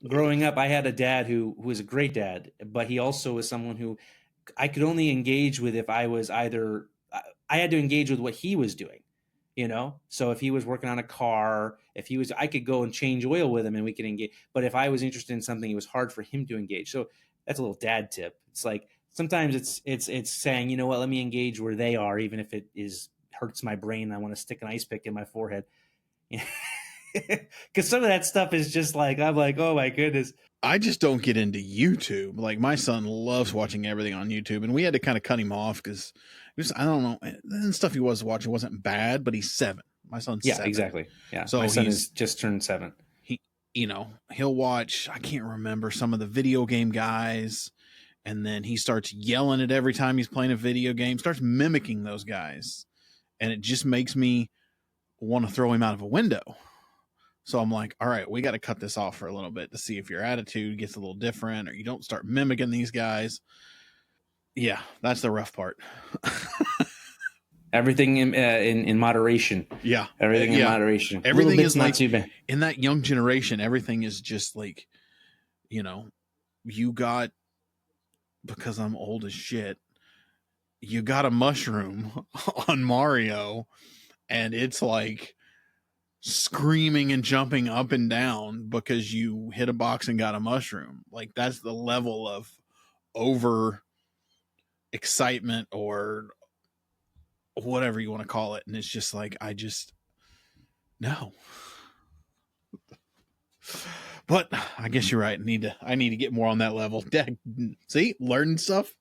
Growing up, I had a dad who was a great dad, but he also was someone who I could only engage with if I was either, I had to engage with what he was doing, So if he was working on a car, I could go and change oil with him and we could engage. But if I was interested in something, it was hard for him to engage. So that's a little dad tip. It's like, sometimes it's saying, you know what, let me engage where they are, even if it hurts my brain. I want to stick an ice pick in my forehead. Because some of that stuff is just like, I'm like, oh my goodness. I just don't get into YouTube. Like, my son loves watching everything on YouTube, and we had to kind of cut him off because I don't know, the stuff he was watching wasn't bad, but he's 7. My son's 7. Yeah, exactly. Yeah, so my son has just turned 7. He'll watch, I can't remember, some of the video game guys, and then he starts yelling at every time he's playing a video game, starts mimicking those guys, and it just makes me want to throw him out of a window. So I'm like, all right, we got to cut this off for a little bit to see if your attitude gets a little different, or you don't start mimicking these guys. Yeah, that's the rough part. Everything in moderation. Yeah, everything in moderation. Everything is not like, too bad. In that young generation, everything is just like, you got, because I'm old as shit, you got a mushroom on Mario, and it's like screaming and jumping up and down because you hit a box and got a mushroom. Like, that's the level of over excitement or whatever you want to call it. And it's just like, no. But I guess you're right. I need to get more on that level. See, learning stuff.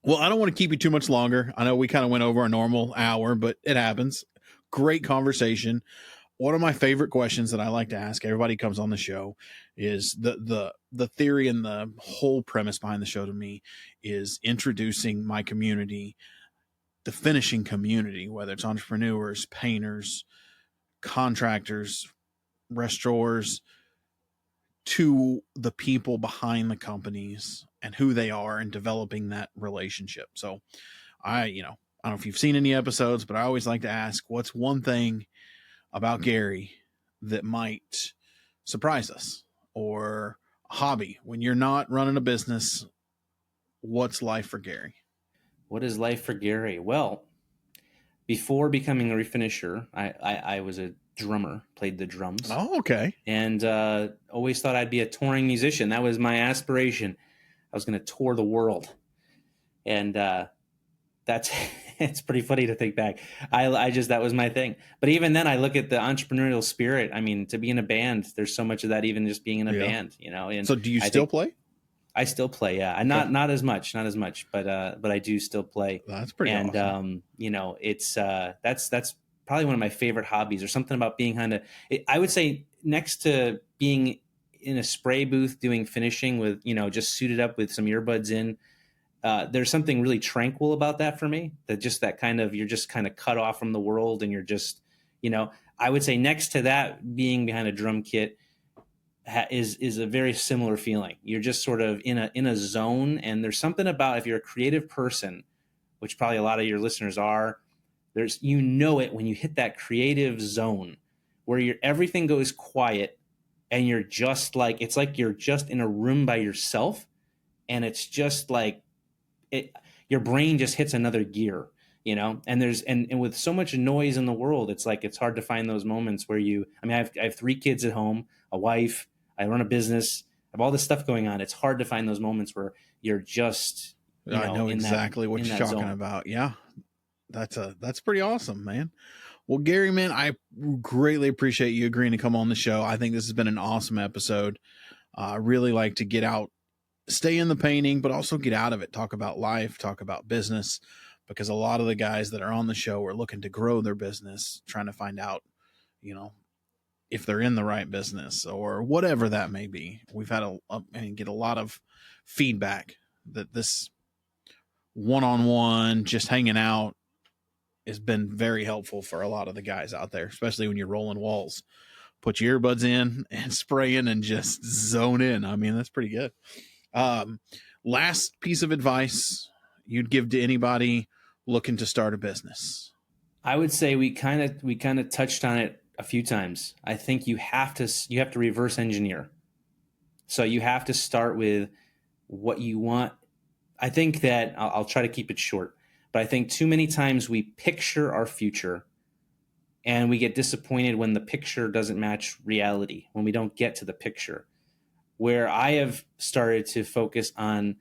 Well, I don't want to keep you too much longer. I know we kind of went over a normal hour, but it happens. Great conversation. One of my favorite questions that I like to ask everybody who comes on the show is the theory, and the whole premise behind the show to me is introducing my community, the finishing community, whether it's entrepreneurs, painters, contractors, restaurateurs, to the people behind the companies and who they are, and developing that relationship. So I don't know if you've seen any episodes, but I always like to ask, what's one thing about Gary that might surprise us, or a hobby when you're not running a business? What's life for Gary? What is life for Gary? Well, before becoming a refinisher, I was a drummer, played the drums. Oh, okay. And always thought I'd be a touring musician. That was my aspiration. I was going to tour the world. And that's it's pretty funny to think back. That was my thing. But even then, I look at the entrepreneurial spirit. I mean, to be in a band, there's so much of that, even just being in a band, And so do you still play? I still play, yeah. And not as much, but I do still play. That's pretty awesome. And it's that's probably one of my favorite hobbies, or something about being I would say, next to being in a spray booth doing finishing with, just suited up with some earbuds in, there's something really tranquil about that for me, that kind of, you're just kind of cut off from the world, and you're just, I would say next to that, being behind a drum kit, is a very similar feeling. You're just sort of in a zone, and there's something about, if you're a creative person, which probably a lot of your listeners are, there's, you know it when you hit that creative zone where everything goes quiet, and you're just like, it's like you're just in a room by yourself, and it's just like your brain just hits another gear, you know. And there's and with so much noise in the world, it's like it's hard to find those moments where I have 3 kids at home, a wife, I run a business, I have all this stuff going on. It's hard to find those moments where you're just, I know exactly what you're talking about. Yeah. That's pretty awesome, man. Well, Gary, man, I greatly appreciate you agreeing to come on the show. I think this has been an awesome episode. I really like to get out, stay in the painting, but also get out of it. Talk about life, talk about business, because a lot of the guys that are on the show are looking to grow their business, trying to find out, if they're in the right business or whatever that may be. We've had get a lot of feedback that this one-on-one, just hanging out, has been very helpful for a lot of the guys out there, especially when you're rolling walls. Put your earbuds in and spraying and just zone in. I mean, that's pretty good. Last piece of advice you'd give to anybody looking to start a business? I would say we kind of touched on it a few times. I think you have to reverse engineer. So you have to start with what you want. I think that I'll try to keep it short, but I think too many times we picture our future and we get disappointed when the picture doesn't match reality, when we don't get to the picture. Where I have started to focus on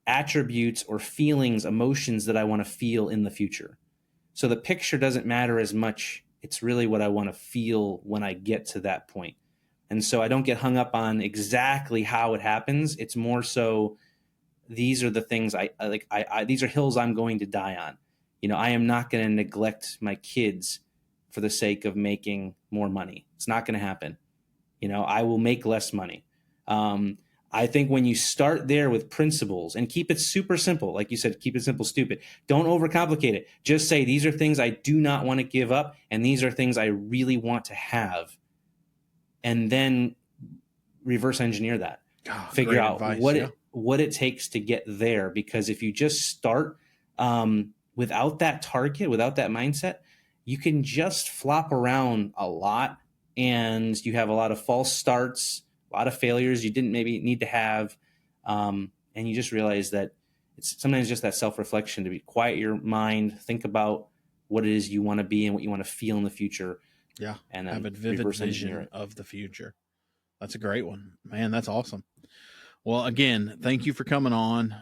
attributes or feelings, emotions that I want to feel in the future. So the picture doesn't matter as much. It's really what I want to feel when I get to that point. And so I don't get hung up on exactly how it happens. It's more so, these are the things I these are hills I'm going to die on. I am not going to neglect my kids for the sake of making more money. It's not going to happen. I will make less money. I think when you start there with principles and keep it super simple, like you said, keep it simple, stupid. Don't overcomplicate it. Just say, these are things I do not want to give up, and these are things I really want to have. And then reverse engineer that. Figure out what it takes to get there. Because if you just start without that target, without that mindset, you can just flop around a lot, and you have a lot of false starts, a lot of failures you didn't maybe need to have. And you just realize that it's sometimes just that self-reflection, to be quiet your mind, think about what it is you want to be and what you want to feel in the future. Yeah. And then have a vivid vision of the future. That's a great one, man. That's awesome. Well, again, thank you for coming on.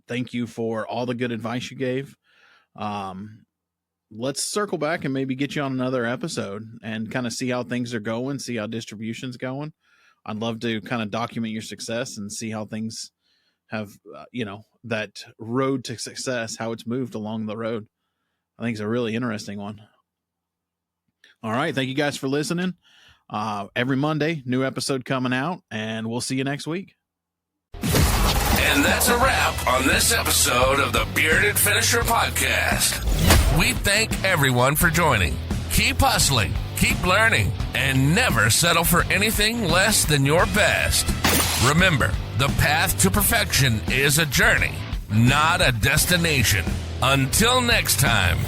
Thank you for all the good advice you gave. Let's circle back and maybe get you on another episode and kind of see how things are going, see how distribution's going. I'd love to kind of document your success and see how things have, that road to success, how it's moved along the road. I think it's a really interesting one. All right. Thank you guys for listening. Every Monday, new episode coming out, and we'll see you next week. And that's a wrap on this episode of the Bearded Finisher Podcast. We thank everyone for joining. Keep hustling, keep learning, and never settle for anything less than your best. Remember, the path to perfection is a journey, not a destination. Until next time.